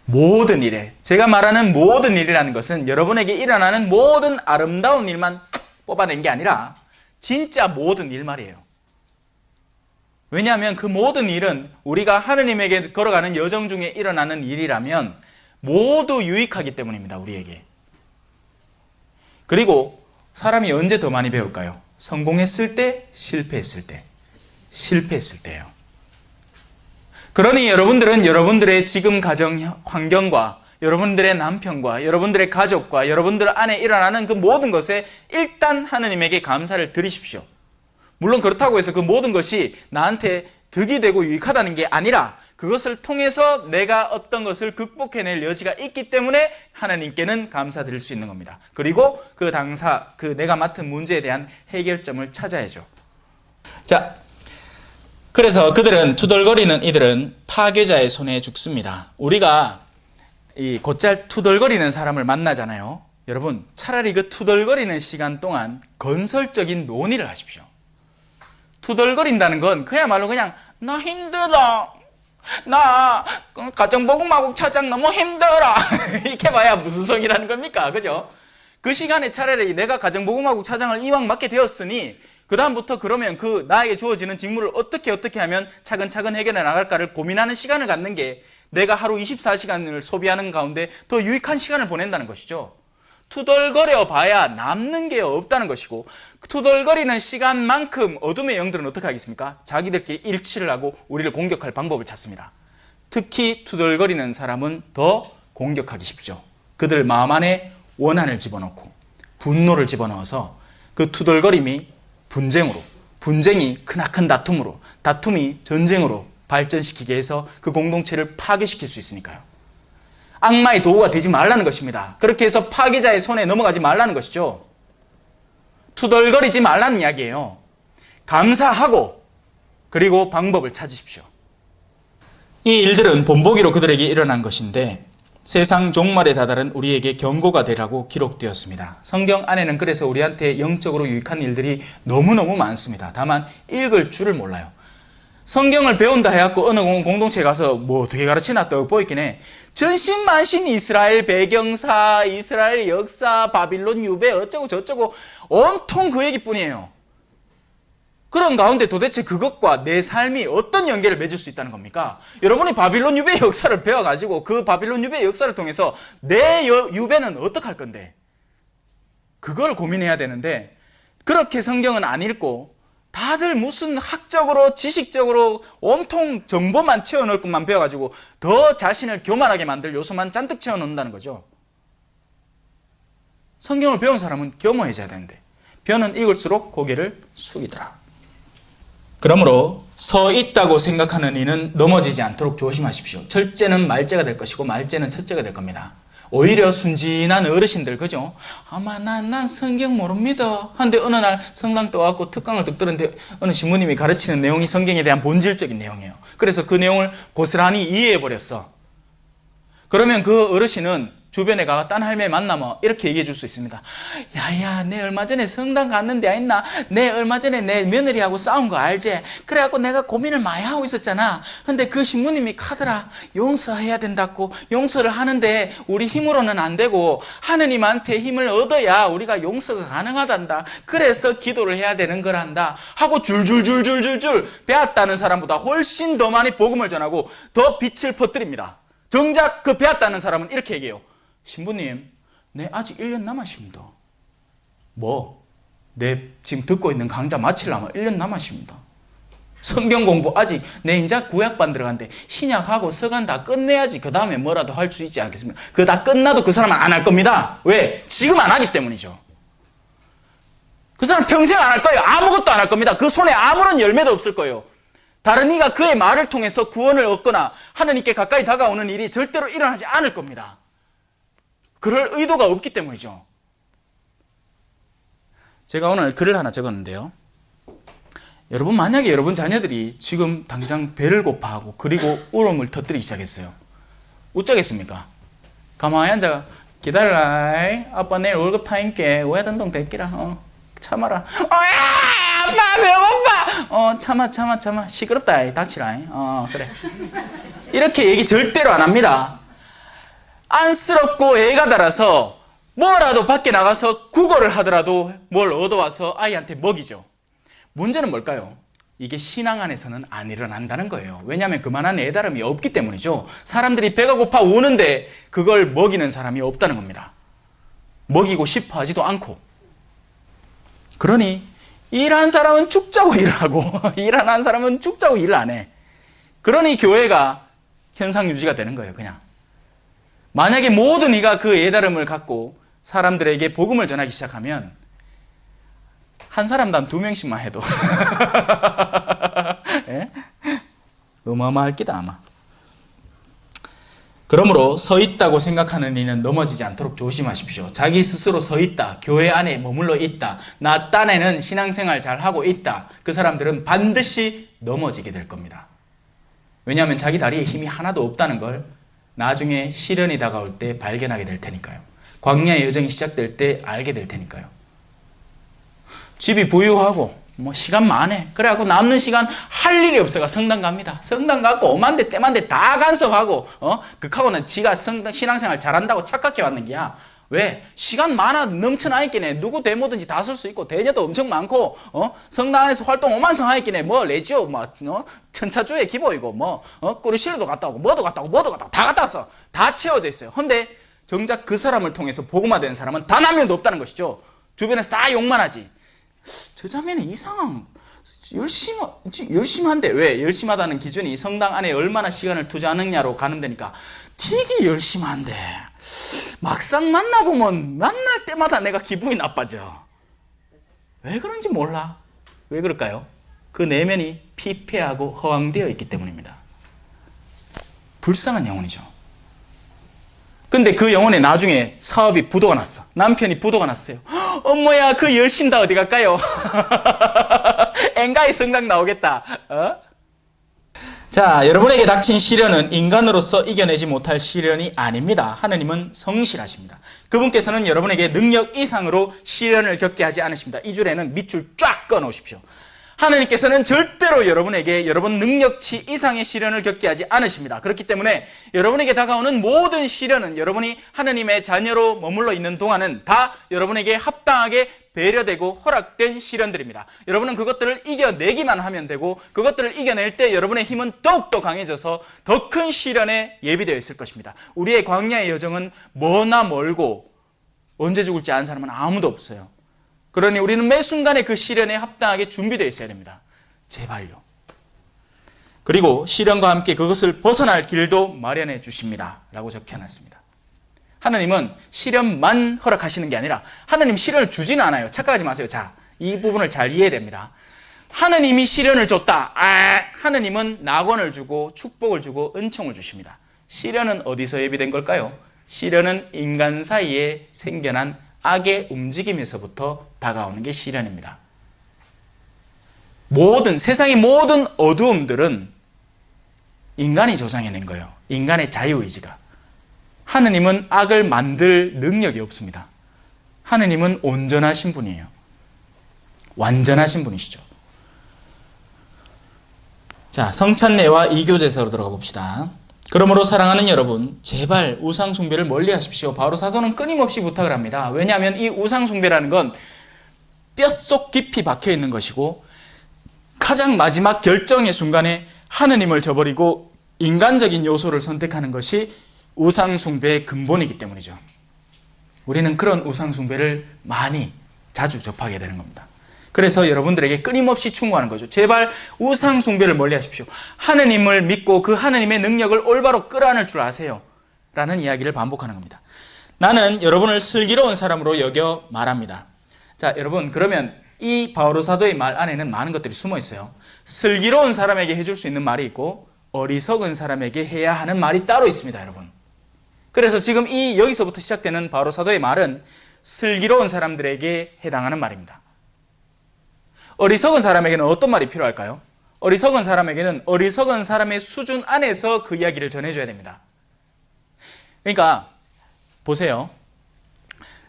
모든 일에. 제가 말하는 모든 일이라는 것은 여러분에게 일어나는 모든 아름다운 일만 뽑아낸 게 아니라 진짜 모든 일 말이에요. 왜냐하면 그 모든 일은 우리가 하느님에게 걸어가는 여정 중에 일어나는 일이라면 모두 유익하기 때문입니다. 우리에게. 그리고 사람이 언제 더 많이 배울까요? 성공했을 때, 실패했을 때. 실패했을 때예요. 그러니 여러분들은 여러분들의 지금 가정 환경과 여러분들의 남편과 여러분들의 가족과 여러분들 안에 일어나는 그 모든 것에 일단 하느님에게 감사를 드리십시오. 물론 그렇다고 해서 그 모든 것이 나한테 득이 되고 유익하다는 게 아니라 그것을 통해서 내가 어떤 것을 극복해낼 여지가 있기 때문에 하나님께는 감사드릴 수 있는 겁니다. 그리고 그 내가 맡은 문제에 대한 해결점을 찾아야죠. 자, 그래서 그들은 투덜거리는 이들은 파괴자의 손에 죽습니다. 우리가 이 곧잘 투덜거리는 사람을 만나잖아요. 여러분, 차라리 그 투덜거리는 시간 동안 건설적인 논의를 하십시오. 투덜거린다는 건 그야말로 그냥 나 힘들어. 나 가정보건마국 차장 너무 힘들어. 이렇게 봐야 무슨 성이라는 겁니까? 그죠? 그 시간에 차라리 내가 가정보건마국 차장을 이왕 맡게 되었으니 그 다음부터 그러면 그 나에게 주어지는 직무를 어떻게 하면 차근차근 해결해 나갈까를 고민하는 시간을 갖는 게 내가 하루 24시간을 소비하는 가운데 더 유익한 시간을 보낸다는 것이죠. 투덜거려 봐야 남는 게 없다는 것이고, 투덜거리는 시간만큼 어둠의 영들은 어떻게 하겠습니까? 자기들끼리 일치를 하고 우리를 공격할 방법을 찾습니다. 특히 투덜거리는 사람은 더 공격하기 쉽죠. 그들 마음 안에 원한을 집어넣고 분노를 집어넣어서 그 투덜거림이 분쟁이 크나큰 다툼으로, 다툼이 전쟁으로 발전시키게 해서 그 공동체를 파괴시킬 수 있으니까요. 악마의 도구가 되지 말라는 것입니다. 그렇게 해서 파괴자의 손에 넘어가지 말라는 것이죠. 투덜거리지 말라는 이야기예요. 감사하고 그리고 방법을 찾으십시오. 이 일들은 본보기로 그들에게 일어난 것인데 세상 종말에 다다른 우리에게 경고가 되라고 기록되었습니다. 성경 안에는 그래서 우리한테 영적으로 유익한 일들이 너무너무 많습니다. 다만 읽을 줄을 몰라요. 성경을 배운다 해갖고 어느 공동체에 가서 뭐 어떻게 가르치나 떡보이긴 해. 전신만신 이스라엘 배경사, 이스라엘 역사, 바빌론 유배 어쩌고 저쩌고 온통 그 얘기뿐이에요. 그런 가운데 도대체 그것과 내 삶이 어떤 연계를 맺을 수 있다는 겁니까? 여러분이 바빌론 유배 역사를 배워가지고 그 바빌론 유배 역사를 통해서 내 유배는 어떡할 건데? 그걸 고민해야 되는데 그렇게 성경은 안 읽고 다들 무슨 학적으로 지식적으로 온통 정보만 채워넣을 것만 배워가지고 더 자신을 교만하게 만들 요소만 잔뜩 채워놓는다는 거죠. 성경을 배운 사람은 겸허해져야 되는데 벼는 익을수록 고개를 숙이더라. 그러므로 서 있다고 생각하는 이는 넘어지지 않도록 조심하십시오. 첫째는 말째가 될 것이고 말째는 첫째가 될 겁니다. 오히려 순진한 어르신들, 그죠? 아마 난 성경 모릅니다. 한데 어느 날 성당 떠갖고 특강을 듣더런데 어느 신부님이 가르치는 내용이 성경에 대한 본질적인 내용이에요. 그래서 그 내용을 고스란히 이해해버렸어. 그러면 그 어르신은 주변에 가서 딴 할매 만나면 이렇게 얘기해 줄 수 있습니다. 야야, 내 얼마 전에 성당 갔는데 아있나? 내 얼마 전에 내 며느리하고 싸운 거 알지? 그래갖고 내가 고민을 많이 하고 있었잖아. 근데 그 신부님이 카더라. 용서해야 된다고. 용서를 하는데 우리 힘으로는 안 되고 하느님한테 힘을 얻어야 우리가 용서가 가능하단다. 그래서 기도를 해야 되는 거란다. 하고 줄줄줄줄줄줄 배웠다는 사람보다 훨씬 더 많이 복음을 전하고 더 빛을 퍼뜨립니다. 정작 그 배웠다는 사람은 이렇게 얘기해요. 신부님, 내 아직 1년 남았습니다. 뭐? 내 지금 듣고 있는 강좌 마치려면 1년 남았습니다. 성경 공부 아직 내 인자 구약반 들어간데 신약하고 서간 다 끝내야지 그 다음에 뭐라도 할 수 있지 않겠습니까? 그거 다 끝나도 그 사람은 안 할 겁니다. 왜? 지금 안 하기 때문이죠. 그 사람 평생 안 할 거예요. 아무것도 안 할 겁니다. 그 손에 아무런 열매도 없을 거예요. 다른 이가 그의 말을 통해서 구원을 얻거나 하느님께 가까이 다가오는 일이 절대로 일어나지 않을 겁니다. 그럴 의도가 없기 때문이죠. 제가 오늘 글을 하나 적었는데요. 여러분, 만약에 여러분 자녀들이 지금 당장 배를 고파하고 그리고 울음을 터뜨리기 시작했어요. 어쩌겠습니까? 가만히 앉아 기다려라. 아빠 내일 월급 타임게 외단동 뱉기라. 참아라. 아빠 배고파. 참아. 시끄럽다. 닥치라. 그래. 이렇게 얘기 절대로 안 합니다. 안쓰럽고 애가 달아서 뭐라도 밖에 나가서 국어를 하더라도 뭘 얻어와서 아이한테 먹이죠. 문제는 뭘까요? 이게 신앙 안에서는 안 일어난다는 거예요. 왜냐하면 그만한 애다름이 없기 때문이죠. 사람들이 배가 고파 우는데 그걸 먹이는 사람이 없다는 겁니다. 먹이고 싶어 하지도 않고. 그러니 일한 사람은 죽자고 일을 하고 일 안 한 사람은 죽자고 일을 안 해. 그러니 교회가 현상 유지가 되는 거예요. 그냥 만약에 모든 이가 그 애다름을 갖고 사람들에게 복음을 전하기 시작하면 한 사람당 2명씩만 해도 예? 어마어마할 기다 아마. 그러므로 서 있다고 생각하는 이는 넘어지지 않도록 조심하십시오. 자기 스스로 서 있다, 교회 안에 머물러 있다, 나 딴에는 신앙생활 잘하고 있다, 그 사람들은 반드시 넘어지게 될 겁니다. 왜냐하면 자기 다리에 힘이 하나도 없다는 걸 나중에 시련이 다가올 때 발견하게 될 테니까요. 광야의 여정이 시작될 때 알게 될 테니까요. 집이 부유하고 시간 많네. 그래갖고 남는 시간 할 일이 없어가 성당 갑니다. 성당 가고 오만대 때만대 다 간섭하고 극하고는 지가 신앙생활 잘한다고 착각해 왔는 게야. 왜? 시간 많아 넘쳐나 있겠네. 누구 데모든지 다 쓸 수 있고 대녀도 엄청 많고 성당 안에서 활동 오만성 하있겠네. 레지오 천차주의 기보이고 꾸르실도 갔다 오고 뭐도 갔다 오고 다 갔다 왔어. 다 채워져 있어요. 근데 정작 그 사람을 통해서 복음화된 사람은 단 한 명도 없다는 것이죠. 주변에서 다 욕만 하지. 저 자매는 이상한 열심히 한데 왜? 열심하다는 기준이 성당 안에 얼마나 시간을 투자하느냐로 가는 데니까 되게 열심히 한데 막상 만나보면 만날 때마다 내가 기분이 나빠져. 왜 그런지 몰라. 왜 그럴까요? 그 내면이 피폐하고 허황되어 있기 때문입니다. 불쌍한 영혼이죠. 근데 그 영혼에 나중에 사업이 부도가 났어. 남편이 부도가 났어요. 어머야, 그 열심 다 어디 갈까요? 엔가의 성당 나오겠다. 자, 여러분에게 닥친 시련은 인간으로서 이겨내지 못할 시련이 아닙니다. 하느님은 성실하십니다. 그분께서는 여러분에게 능력 이상으로 시련을 겪게 하지 않으십니다. 이 줄에는 밑줄 쫙 꺼놓으십시오. 하느님께서는 절대로 여러분에게 여러분 능력치 이상의 시련을 겪게 하지 않으십니다. 그렇기 때문에 여러분에게 다가오는 모든 시련은 여러분이 하느님의 자녀로 머물러 있는 동안은 다 여러분에게 합당하게 배려되고 허락된 시련들입니다. 여러분은 그것들을 이겨내기만 하면 되고 그것들을 이겨낼 때 여러분의 힘은 더욱더 강해져서 더 큰 시련에 예비되어 있을 것입니다. 우리의 광야의 여정은 머나 멀고 언제 죽을지 아는 사람은 아무도 없어요. 그러니 우리는 매 순간에 그 시련에 합당하게 준비되어 있어야 됩니다. 제발요. 그리고 시련과 함께 그것을 벗어날 길도 마련해 주십니다. 라고 적혀놨습니다. 하나님은 시련만 허락하시는 게 아니라 하나님 시련을 주지는 않아요. 착각하지 마세요. 자, 이 부분을 잘 이해해야 됩니다. 하나님이 시련을 줬다. 하나님은 낙원을 주고 축복을 주고 은총을 주십니다. 시련은 어디서 예비된 걸까요? 시련은 인간 사이에 생겨난 악의 움직임에서부터 다가오는 게 시련입니다. 세상의 모든 어두움들은 인간이 조장해낸 거예요. 인간의 자유의지가. 하느님은 악을 만들 능력이 없습니다. 하느님은 온전하신 분이에요. 완전하신 분이시죠. 자, 성찬례와 이교제사로 들어가 봅시다. 그러므로 사랑하는 여러분, 제발 우상숭배를 멀리 하십시오. 바로 사도는 끊임없이 부탁을 합니다. 왜냐하면 이 우상숭배라는 건 뼛속 깊이 박혀있는 것이고 가장 마지막 결정의 순간에 하느님을 저버리고 인간적인 요소를 선택하는 것이 우상숭배의 근본이기 때문이죠. 우리는 그런 우상숭배를 자주 접하게 되는 겁니다. 그래서 여러분들에게 끊임없이 충고하는 거죠. 제발 우상숭배를 멀리 하십시오. 하느님을 믿고 그 하느님의 능력을 올바로 끌어안을 줄 아세요. 라는 이야기를 반복하는 겁니다. 나는 여러분을 슬기로운 사람으로 여겨 말합니다. 자, 여러분, 그러면 이 바오로 사도의 말 안에는 많은 것들이 숨어 있어요. 슬기로운 사람에게 해줄 수 있는 말이 있고 어리석은 사람에게 해야 하는 말이 따로 있습니다, 여러분. 그래서 지금 이 여기서부터 시작되는 바로 사도의 말은 슬기로운 사람들에게 해당하는 말입니다. 어리석은 사람에게는 어떤 말이 필요할까요? 어리석은 사람에게는 어리석은 사람의 수준 안에서 그 이야기를 전해줘야 됩니다. 그러니까 보세요.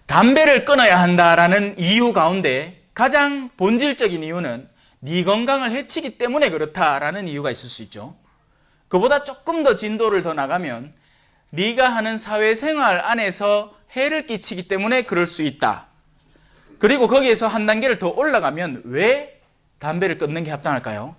담배를 끊어야 한다라는 이유 가운데 가장 본질적인 이유는 네 건강을 해치기 때문에 그렇다라는 이유가 있을 수 있죠. 그보다 조금 더 진도를 더 나가면 네가 하는 사회생활 안에서 해를 끼치기 때문에 그럴 수 있다. 그리고 거기에서 한 단계를 더 올라가면 왜 담배를 끊는 게 합당할까요?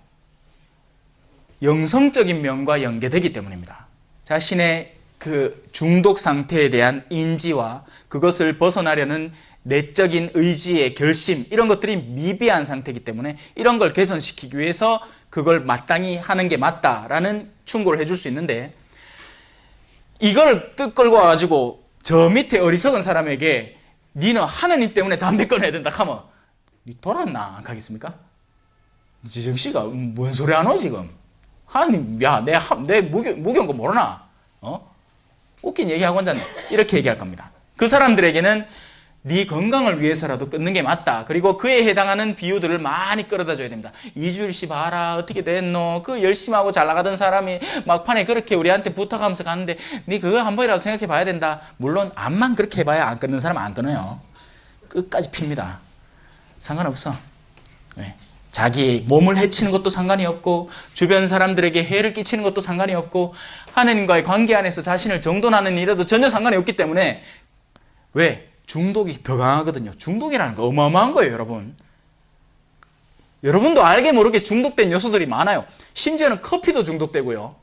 영성적인 면과 연계되기 때문입니다. 자신의 그 중독 상태에 대한 인지와 그것을 벗어나려는 내적인 의지의 결심, 이런 것들이 미비한 상태이기 때문에 이런 걸 개선시키기 위해서 그걸 마땅히 하는 게 맞다라는 충고를 해줄 수 있는데, 이걸 뜻 끌고 와가지고 저 밑에 어리석은 사람에게 니는 하느님 때문에 담배 끊어야 된다 하면 니 돌았나 안 가겠습니까? 지정씨가 뭔 소리 하노 지금? 하느님, 야, 내 무교한 거 모르나? 웃긴 얘기하고 앉았네. 이렇게 얘기할 겁니다. 그 사람들에게는 네 건강을 위해서라도 끊는 게 맞다. 그리고 그에 해당하는 비유들을 많이 끌어다 줘야 됩니다. 이주일 씨 봐라, 어떻게 됐노? 그 열심히 하고 잘 나가던 사람이 막판에 그렇게 우리한테 부탁하면서 가는데 네 그거 한 번이라도 생각해 봐야 된다. 물론 암만 그렇게 해봐야 안 끊는 사람 안 끊어요. 끝까지 핍니다. 상관없어. 왜? 자기 몸을 해치는 것도 상관이 없고 주변 사람들에게 해를 끼치는 것도 상관이 없고 하느님과의 관계 안에서 자신을 정돈하는 일에도 전혀 상관이 없기 때문에, 왜? 중독이 더 강하거든요. 중독이라는 거 어마어마한 거예요, 여러분. 여러분도 알게 모르게 중독된 요소들이 많아요. 심지어는 커피도 중독되고요.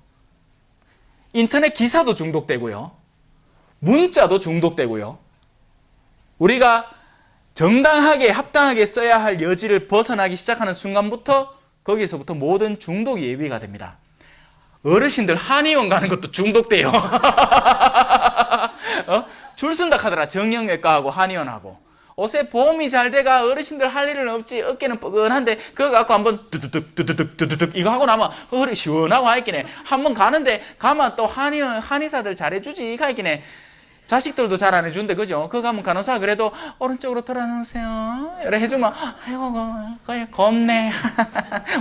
인터넷 기사도 중독되고요. 문자도 중독되고요. 우리가 정당하게 합당하게 써야 할 여지를 벗어나기 시작하는 순간부터 거기서부터 모든 중독이 예비가 됩니다. 어르신들 한의원 가는 것도 중독돼요. 줄 쓴다 하더라. 정형외과하고 한의원하고. 옷에 보험이 잘 돼가 어르신들 할 일은 없지. 어깨는 뻐근한데 그거 갖고 한번 두두둑 이거 하고 나면 허리 시원하고 하있긴 한번 가는데 가면 또 한의원 한의사들 잘해주지 하있긴 해. 자식들도 잘 안 해준대, 그죠? 그거 가면 간호사 그래도 오른쪽으로 돌아놓으세요 이래 해주면 아이고 겁네.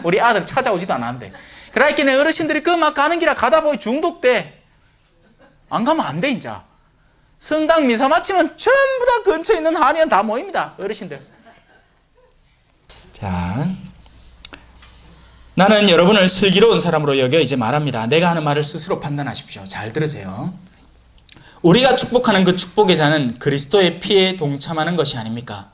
우리 아들 찾아오지도 않았는데. 그러니까 어르신들이 그 막 가는 길에 가다 보니 중독돼. 안 가면 안 돼. 이제 성당 미사 마치면 전부 다 근처에 있는 한의원 다 모입니다, 어르신들. 자, 나는 여러분을 슬기로운 사람으로 여겨 이제 말합니다. 내가 하는 말을 스스로 판단하십시오. 잘 들으세요. 우리가 축복하는 그 축복의 잔은 그리스도의 피에 동참하는 것이 아닙니까?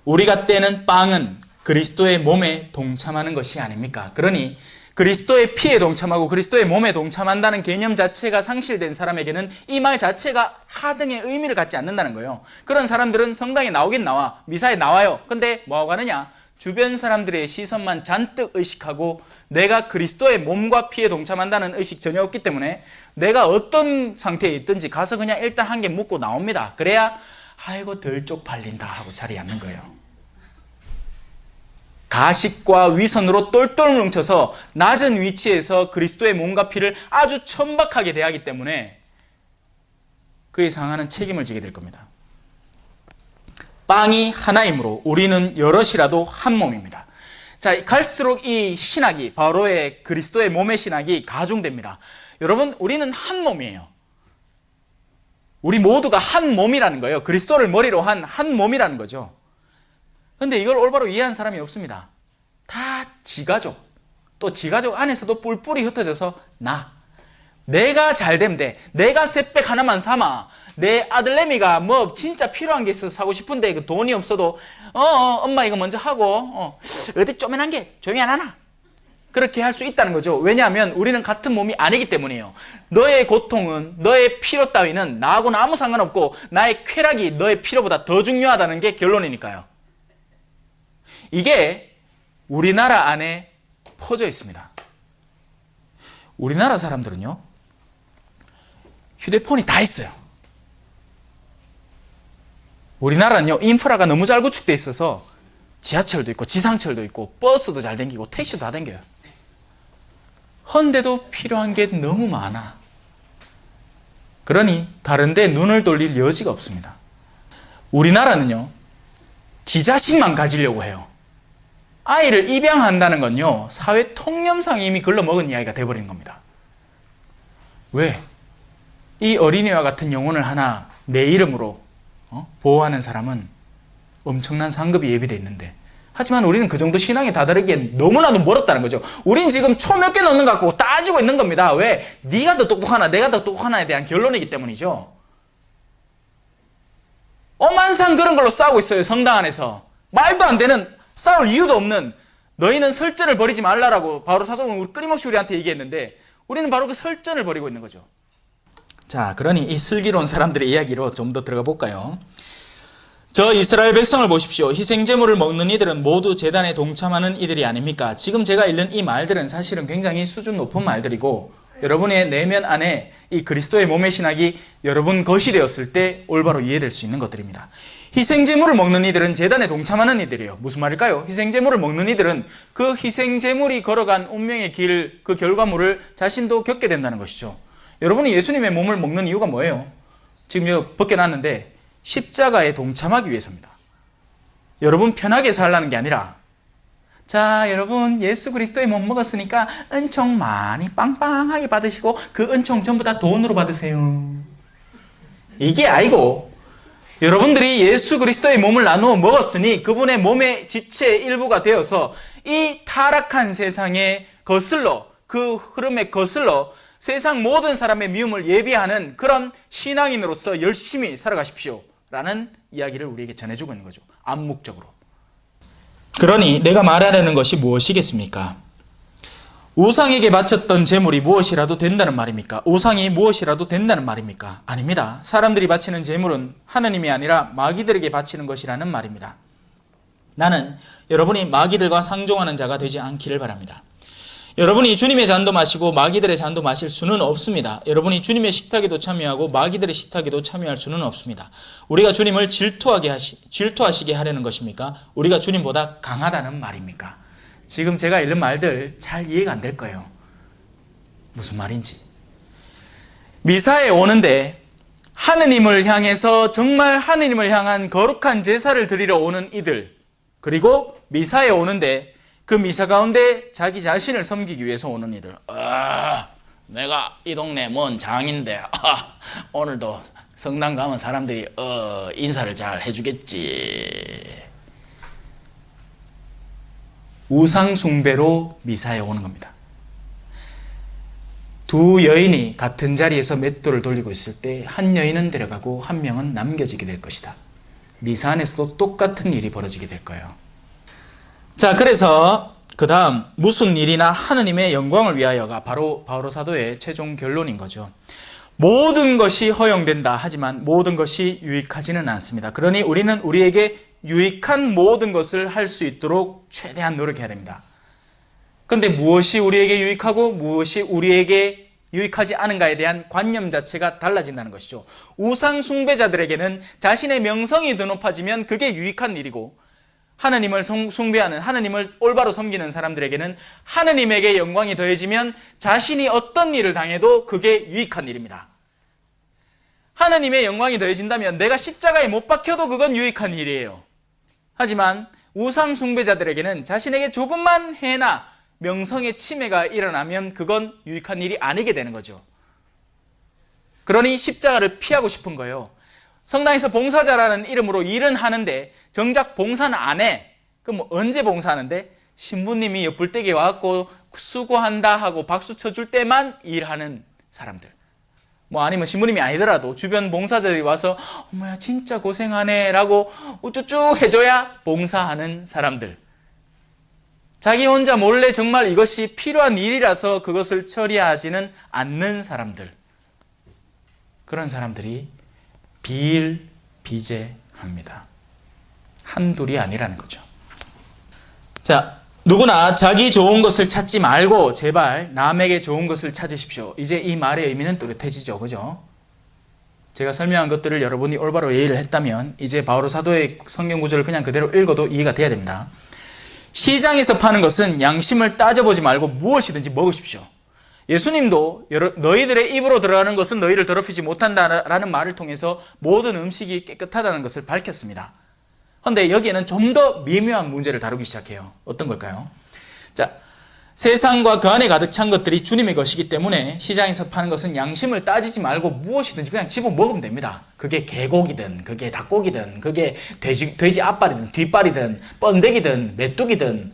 우리가 떼는 빵은 그리스도의 몸에 동참하는 것이 아닙니까? 그러니 그리스도의 피에 동참하고 그리스도의 몸에 동참한다는 개념 자체가 상실된 사람에게는 이 말 자체가 하등의 의미를 갖지 않는다는 거예요. 그런 사람들은 성당에 나오긴 나와, 미사에 나와요. 근데 뭐하고 가느냐? 주변 사람들의 시선만 잔뜩 의식하고 내가 그리스도의 몸과 피에 동참한다는 의식 전혀 없기 때문에 내가 어떤 상태에 있든지 가서 그냥 일단 한 개 묻고 나옵니다. 그래야 아이고 덜 쪽팔린다 하고 자리에 앉는 거예요. 가식과 위선으로 똘똘 뭉쳐서 낮은 위치에서 그리스도의 몸과 피를 아주 천박하게 대하기 때문에 그에 상하는 책임을 지게 될 겁니다. 빵이 하나이므로 우리는 여럿이라도 한 몸입니다. 자, 갈수록 이 신학이, 바로의 그리스도의 몸의 신학이 가중됩니다. 여러분, 우리는 한 몸이에요. 우리 모두가 한 몸이라는 거예요. 그리스도를 머리로 한 몸이라는 거죠. 근데 이걸 올바로 이해한 사람이 없습니다. 다 지가족, 또 지가족 안에서도 뿔뿔이 흩어져서 내가 잘 되면 돼. 내가 셋백 하나만 삼아. 내 아들내미가 뭐 진짜 필요한 게 있어서 사고 싶은데 그 돈이 없어도 엄마 이거 먼저 하고 어디 쪼매난 게 조용히 안 하나? 그렇게 할 수 있다는 거죠. 왜냐하면 우리는 같은 몸이 아니기 때문이에요. 너의 고통은, 너의 피로 따위는 나하고는 아무 상관없고 나의 쾌락이 너의 피로보다 더 중요하다는 게 결론이니까요. 이게 우리나라 안에 퍼져 있습니다. 우리나라 사람들은요, 휴대폰이 다 있어요. 우리나라는요, 인프라가 너무 잘 구축되어 있어서 지하철도 있고 지상철도 있고 버스도 잘 댕기고 택시도 다 댕겨요. 헌데도 필요한 게 너무 많아. 그러니 다른 데 눈을 돌릴 여지가 없습니다. 우리나라는요, 지 자식만 가지려고 해요. 아이를 입양한다는 건요, 사회 통념상에 이미 글러먹은 이야기가 돼버리는 겁니다. 왜? 이 어린이와 같은 영혼을 하나 내 이름으로 보호하는 사람은 엄청난 상급이 예비되어 있는데, 하지만 우리는 그 정도 신앙에 다다르기엔 너무나도 멀었다는 거죠. 우린 지금 초 몇 개 넣는 것 같고 따지고 있는 겁니다. 왜? 네가 더 똑똑하나 내가 더 똑똑하나에 대한 결론이기 때문이죠. 어만상 그런 걸로 싸우고 있어요. 성당 안에서. 말도 안 되는, 싸울 이유도 없는, 너희는 설전을 벌이지 말라라고 바로 사도는 끊임없이 우리한테 얘기했는데, 우리는 바로 그 설전을 벌이고 있는 거죠. 자, 그러니 이 슬기로운 사람들의 이야기로 좀 더 들어가 볼까요? 저 이스라엘 백성을 보십시오. 희생제물을 먹는 이들은 모두 제단에 동참하는 이들이 아닙니까? 지금 제가 읽는 이 말들은 사실은 굉장히 수준 높은 말들이고, 여러분의 내면 안에 이 그리스도의 몸의 신학이 여러분 것이 되었을 때 올바로 이해될 수 있는 것들입니다. 희생제물을 먹는 이들은 제단에 동참하는 이들이에요. 무슨 말일까요? 희생제물을 먹는 이들은 그 희생제물이 걸어간 운명의 길, 그 결과물을 자신도 겪게 된다는 것이죠. 여러분이 예수님의 몸을 먹는 이유가 뭐예요? 지금 여기 벗겨놨는데 십자가에 동참하기 위해서입니다. 여러분 편하게 살라는 게 아니라, 자, 여러분 예수 그리스도의 몸 먹었으니까 은총 많이 빵빵하게 받으시고 그 은총 전부 다 돈으로 받으세요. 이게 아니고, 여러분들이 예수 그리스도의 몸을 나누어 먹었으니 그분의 몸의 지체의 일부가 되어서 이 타락한 세상에 거슬러, 그 흐름에 거슬러 세상 모든 사람의 미움을 예비하는 그런 신앙인으로서 열심히 살아가십시오 라는 이야기를 우리에게 전해주고 있는 거죠. 암묵적으로. 그러니 내가 말하려는 것이 무엇이겠습니까? 우상에게 바쳤던 제물이 무엇이라도 된다는 말입니까? 우상이 무엇이라도 된다는 말입니까? 아닙니다. 사람들이 바치는 제물은 하느님이 아니라 마귀들에게 바치는 것이라는 말입니다. 나는 여러분이 마귀들과 상종하는 자가 되지 않기를 바랍니다. 여러분이 주님의 잔도 마시고 마귀들의 잔도 마실 수는 없습니다. 여러분이 주님의 식탁에도 참여하고 마귀들의 식탁에도 참여할 수는 없습니다. 우리가 주님을 질투하시게 하려는 것입니까? 우리가 주님보다 강하다는 말입니까? 지금 제가 읽는 말들 잘 이해가 안 될 거예요. 무슨 말인지. 미사에 오는데 하느님을 향해서 정말 하느님을 향한 거룩한 제사를 드리러 오는 이들, 그리고 미사에 오는데 그 미사 가운데 자기 자신을 섬기기 위해서 오는 이들. 내가 이 동네 뭔 장인데 오늘도 성당 가면 사람들이 인사를 잘 해주겠지. 우상 숭배로 미사에 오는 겁니다. 두 여인이 같은 자리에서 맷돌을 돌리고 있을 때 한 여인은 데려가고 한 명은 남겨지게 될 것이다. 미사 안에서도 똑같은 일이 벌어지게 될 거예요. 자, 그래서 그 다음 무슨 일이나 하느님의 영광을 위하여가 바로 바오로 사도의 최종 결론인 거죠. 모든 것이 허용된다 하지만 모든 것이 유익하지는 않습니다. 그러니 우리는 우리에게 유익한 모든 것을 할 수 있도록 최대한 노력해야 됩니다. 그런데 무엇이 우리에게 유익하고 무엇이 우리에게 유익하지 않은가에 대한 관념 자체가 달라진다는 것이죠. 우상 숭배자들에게는 자신의 명성이 더 높아지면 그게 유익한 일이고, 하느님을 숭배하는, 하느님을 올바로 섬기는 사람들에게는 하느님에게 영광이 더해지면 자신이 어떤 일을 당해도 그게 유익한 일입니다. 하느님의 영광이 더해진다면 내가 십자가에 못 박혀도 그건 유익한 일이에요. 하지만 우상 숭배자들에게는 자신에게 조금만 해나 명성의 침해가 일어나면 그건 유익한 일이 아니게 되는 거죠. 그러니 십자가를 피하고 싶은 거예요. 성당에서 봉사자라는 이름으로 일은 하는데 정작 봉사는 안 해. 그럼 뭐 언제 봉사하는데? 신부님이 옆불떼기에 와갖고 수고한다 하고 박수 쳐줄 때만 일하는 사람들. 뭐 아니면 신부님이 아니더라도 주변 봉사자들이 와서 어머야 진짜 고생하네 라고 우쭈쭈 해줘야 봉사하는 사람들. 자기 혼자 몰래 정말 이것이 필요한 일이라서 그것을 처리하지는 않는 사람들. 그런 사람들이 비일비재합니다. 한둘이 아니라는 거죠. 자, 누구나 자기 좋은 것을 찾지 말고 제발 남에게 좋은 것을 찾으십시오. 이제 이 말의 의미는 뚜렷해지죠. 그죠? 제가 설명한 것들을 여러분이 올바로 이해를 했다면 이제 바오로 사도의 성경 구절을 그냥 그대로 읽어도 이해가 돼야 됩니다. 시장에서 파는 것은 양심을 따져보지 말고 무엇이든지 먹으십시오. 예수님도 너희들의 입으로 들어가는 것은 너희를 더럽히지 못한다라는 말을 통해서 모든 음식이 깨끗하다는 것을 밝혔습니다. 그런데 여기에는 좀 더 미묘한 문제를 다루기 시작해요. 어떤 걸까요? 자, 세상과 그 안에 가득 찬 것들이 주님의 것이기 때문에 시장에서 파는 것은 양심을 따지지 말고 무엇이든지 그냥 집어 먹으면 됩니다. 그게 개고기든 그게 닭고기든 그게 돼지 앞발이든 뒷발이든 번데기든 메뚜기든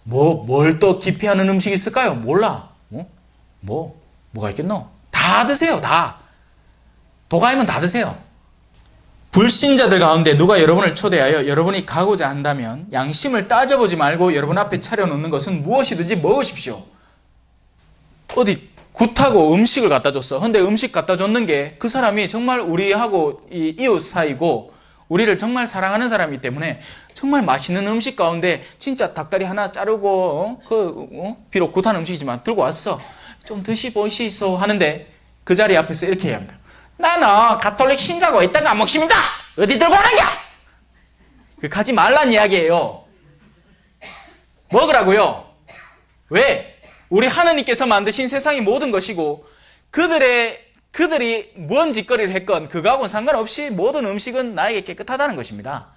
뭘 또 기피하는 음식이 있을까요? 몰라. 뭐가 있겠노? 다 드세요. 다. 도가니면 다 드세요. 불신자들 가운데 누가 여러분을 초대하여 여러분이 가고자 한다면 양심을 따져보지 말고 여러분 앞에 차려놓는 것은 무엇이든지 먹으십시오. 어디 굿하고 음식을 갖다 줬어. 근데 음식 갖다 줬는 게 그 사람이 정말 우리하고 이웃 사이고 우리를 정말 사랑하는 사람이기 때문에 정말 맛있는 음식 가운데 진짜 닭다리 하나 자르고 비록 굿한 음식이지만 들고 왔어. 좀 드시보시소 하는데 그 자리 앞에서 이렇게 해야 합니다. 나는 가톨릭 신자고 이딴 거 안 먹습니다. 어디 들고 오는겨? 가지 말란 이야기예요. 먹으라고요. 왜? 우리 하느님께서 만드신 세상이 모든 것이고 그들이 뭔 짓거리를 했건 그거하고는 상관없이 모든 음식은 나에게 깨끗하다는 것입니다.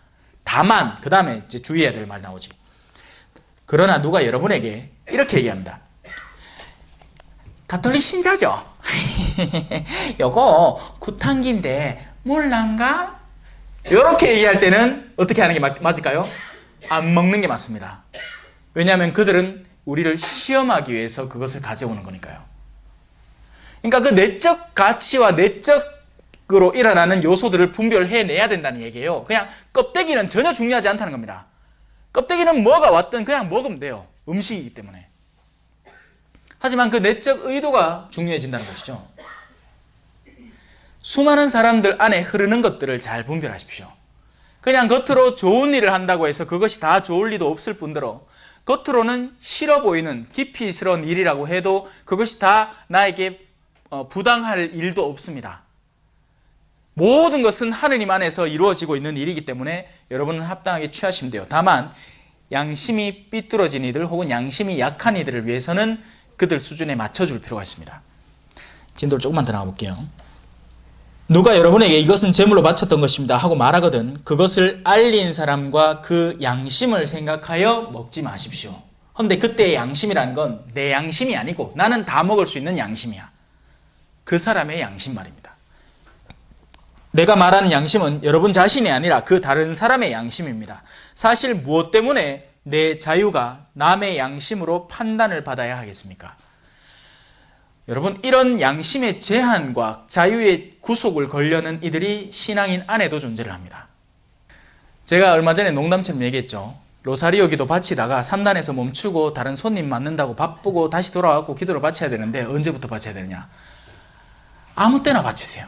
다만 그 다음에 이제 주의해야 될 말 나오지. 그러나 누가 여러분에게 이렇게 얘기합니다. 가톨릭 신자죠? 요거 굿한기인데 몰란가? 이렇게 얘기할 때는 어떻게 하는 게 맞을까요? 안 먹는 게 맞습니다. 왜냐하면 그들은 우리를 시험하기 위해서 그것을 가져오는 거니까요. 그러니까 그 내적 가치와 내적으로 일어나는 요소들을 분별해내야 된다는 얘기예요. 그냥 껍데기는 전혀 중요하지 않다는 겁니다. 껍데기는 뭐가 왔든 그냥 먹으면 돼요. 음식이기 때문에. 하지만 그 내적 의도가 중요해진다는 것이죠. 수많은 사람들 안에 흐르는 것들을 잘 분별하십시오. 그냥 겉으로 좋은 일을 한다고 해서 그것이 다 좋을 리도 없을 뿐더러 겉으로는 싫어 보이는 기피스러운 일이라고 해도 그것이 다 나에게 부당할 일도 없습니다. 모든 것은 하느님 안에서 이루어지고 있는 일이기 때문에 여러분은 합당하게 취하시면 돼요. 다만 양심이 삐뚤어진 이들 혹은 양심이 약한 이들을 위해서는 그들 수준에 맞춰줄 필요가 있습니다. 진도를 조금만 더 나가볼게요. 누가 여러분에게 이것은 제물로 바쳤던 것입니다 하고 말하거든 그것을 알린 사람과 그 양심을 생각하여 먹지 마십시오. 그런데 그때의 양심이라는 건 내 양심이 아니고 나는 다 먹을 수 있는 양심이야. 그 사람의 양심 말입니다. 내가 말하는 양심은 여러분 자신이 아니라 그 다른 사람의 양심입니다. 사실 무엇 때문에 내 자유가 남의 양심으로 판단을 받아야 하겠습니까? 여러분, 이런 양심의 제한과 자유의 구속을 걸려는 이들이 신앙인 안에도 존재를 합니다. 제가 얼마 전에 농담처럼 얘기했죠. 로사리오 기도 바치다가 3단에서 멈추고 다른 손님 맞는다고 바쁘고 다시 돌아와서 기도를 바쳐야 되는데 언제부터 바쳐야 되느냐? 아무 때나 바치세요.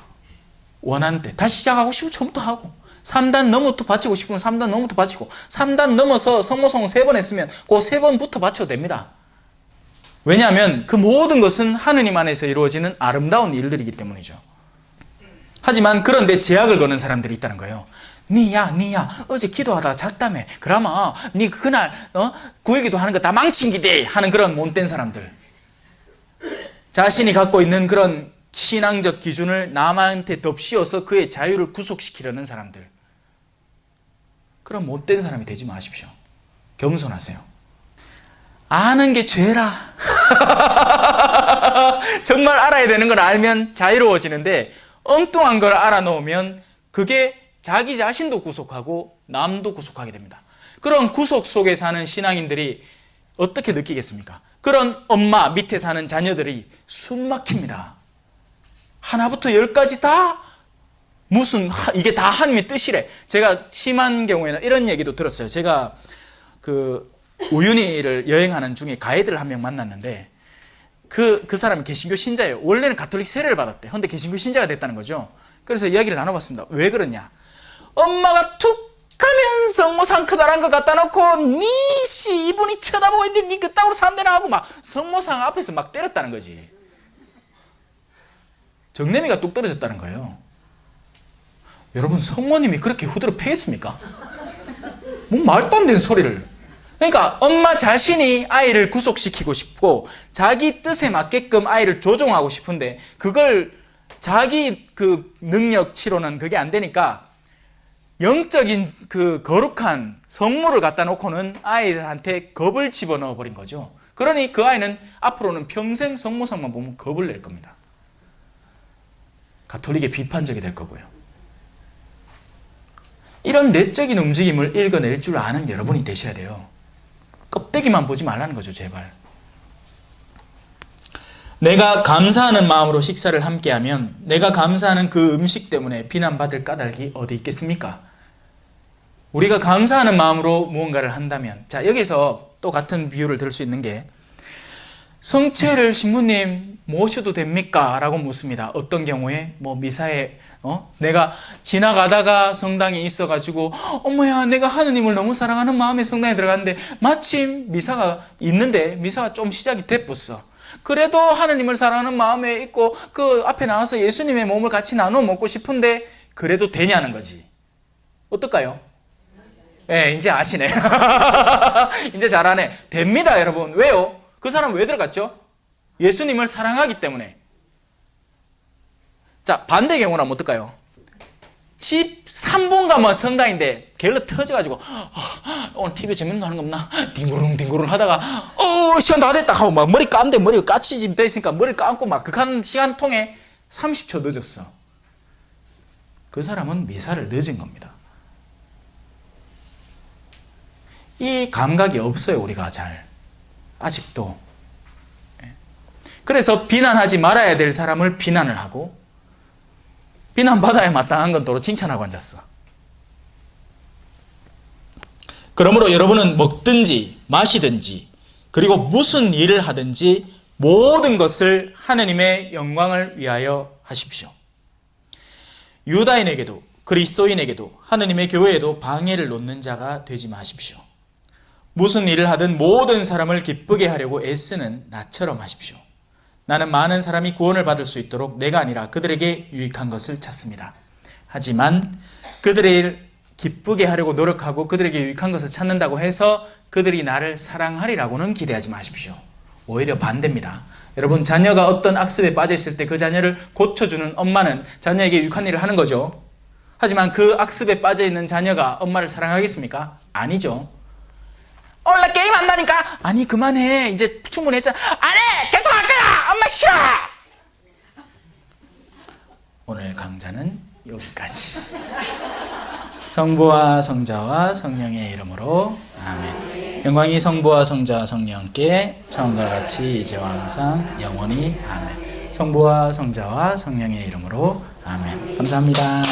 원하는 때. 다시 시작하고 싶으면 처음부터 하고 3단 넘어부터 바치고 싶으면 3단 넘어부터 바치고 3단 넘어서 성모성 3번 했으면 그 3번부터 바쳐도 됩니다. 왜냐하면 그 모든 것은 하느님 안에서 이루어지는 아름다운 일들이기 때문이죠. 하지만 그런데 제약을 거는 사람들이 있다는 거예요. 니야 어제 기도하다가 잤다며. 그러면 니 그날 9일기도 하는 거 다 망친 기대 하는 그런 못된 사람들. 자신이 갖고 있는 그런 신앙적 기준을 남한테 덮씌워서 그의 자유를 구속시키려는 사람들. 그런 못된 사람이 되지 마십시오. 겸손하세요. 아는 게 죄라. 정말 알아야 되는 걸 알면 자유로워지는데 엉뚱한 걸 알아놓으면 그게 자기 자신도 구속하고 남도 구속하게 됩니다. 그런 구속 속에 사는 신앙인들이 어떻게 느끼겠습니까? 그런 엄마 밑에 사는 자녀들이 숨 막힙니다. 하나부터 열까지 다 무슨 이게 다 하나님의 뜻이래. 제가 심한 경우에는 이런 얘기도 들었어요. 제가 우윤희를 여행하는 중에 가이드를 한 명 만났는데 그 사람이 개신교 신자예요. 원래는 가톨릭 세례를 받았대. 그런데 개신교 신자가 됐다는 거죠. 그래서 이야기를 나눠봤습니다. 왜 그러냐? 엄마가 툭 하면 성모상 크다란 거 갖다 놓고 니씨 이분이 쳐다보고 있는데 니 그따구로 산대나 하고 막 성모상 앞에서 막 때렸다는 거지. 정내미가 뚝 떨어졌다는 거예요. 여러분, 성모님이 그렇게 후드를 패겠습니까? 뭐 말도 안 되는 소리를. 그러니까 엄마 자신이 아이를 구속시키고 싶고 자기 뜻에 맞게끔 아이를 조종하고 싶은데 그걸 자기 그 능력치로는 그게 안 되니까 영적인 그 거룩한 성물을 갖다 놓고는 아이들한테 겁을 집어넣어 버린 거죠. 그러니 그 아이는 앞으로는 평생 성모상만 보면 겁을 낼 겁니다. 가톨릭에 비판적이 될 거고요. 이런 내적인 움직임을 읽어낼 줄 아는 여러분이 되셔야 돼요. 껍데기만 보지 말라는 거죠, 제발. 내가 감사하는 마음으로 식사를 함께하면 내가 감사하는 그 음식 때문에 비난받을 까닭이 어디 있겠습니까? 우리가 감사하는 마음으로 무언가를 한다면, 자, 여기서 또 같은 비유를 들 수 있는 게, 성체를 신부님 모셔도 됩니까? 라고 묻습니다. 어떤 경우에 뭐 미사에 내가 지나가다가 성당에 있어가지고 어머야, 내가 하느님을 너무 사랑하는 마음에 성당에 들어갔는데 마침 미사가 있는데 미사가 좀 시작이 됐었어. 그래도 하느님을 사랑하는 마음에 있고 그 앞에 나가서 예수님의 몸을 같이 나눠 먹고 싶은데 그래도 되냐는 거지. 어떨까요? 예, 이제 아시네. 이제 잘하네. 됩니다, 여러분. 왜요? 그 사람 왜 들어갔죠? 예수님을 사랑하기 때문에. 자, 반대 경우는 어떨까요? 집 3분 가면 성당인데 갤러 터져가지고 오늘 TV 재밌는 거 하는 거 없나? 뒹구릉 하다가 시간 다 됐다 하고 막 머리 감는데 머리가 까치집 돼 있으니까 머리를 감고 막 극한 시간 통에 30초 늦었어. 그 사람은 미사를 늦은 겁니다. 이 감각이 없어요, 우리가 잘. 아직도. 그래서 비난하지 말아야 될 사람을 비난을 하고 비난받아야 마땅한 건 도로 칭찬하고 앉았어. 그러므로 여러분은 먹든지 마시든지 그리고 무슨 일을 하든지 모든 것을 하느님의 영광을 위하여 하십시오. 유다인에게도 그리스도인에게도 하느님의 교회에도 방해를 놓는 자가 되지 마십시오. 무슨 일을 하든 모든 사람을 기쁘게 하려고 애쓰는 나처럼 하십시오. 나는 많은 사람이 구원을 받을 수 있도록 내가 아니라 그들에게 유익한 것을 찾습니다. 하지만 그들을 기쁘게 하려고 노력하고 그들에게 유익한 것을 찾는다고 해서 그들이 나를 사랑하리라고는 기대하지 마십시오. 오히려 반대입니다. 여러분, 자녀가 어떤 악습에 빠져 있을 때 그 자녀를 고쳐주는 엄마는 자녀에게 유익한 일을 하는 거죠. 하지만 그 악습에 빠져 있는 자녀가 엄마를 사랑하겠습니까? 아니죠. 나 게임 한다니까? 아니, 그만해. 이제 충분히 했잖아. 안 해! 계속 할 거야! 엄마 싫어! 오늘 강좌는 여기까지. 성부와 성자와 성령의 이름으로 아멘. 영광이 성부와 성자와 성령께 처음과 같이 이제와 항상 영원히 아멘. 성부와 성자와 성령의 이름으로 아멘. 감사합니다.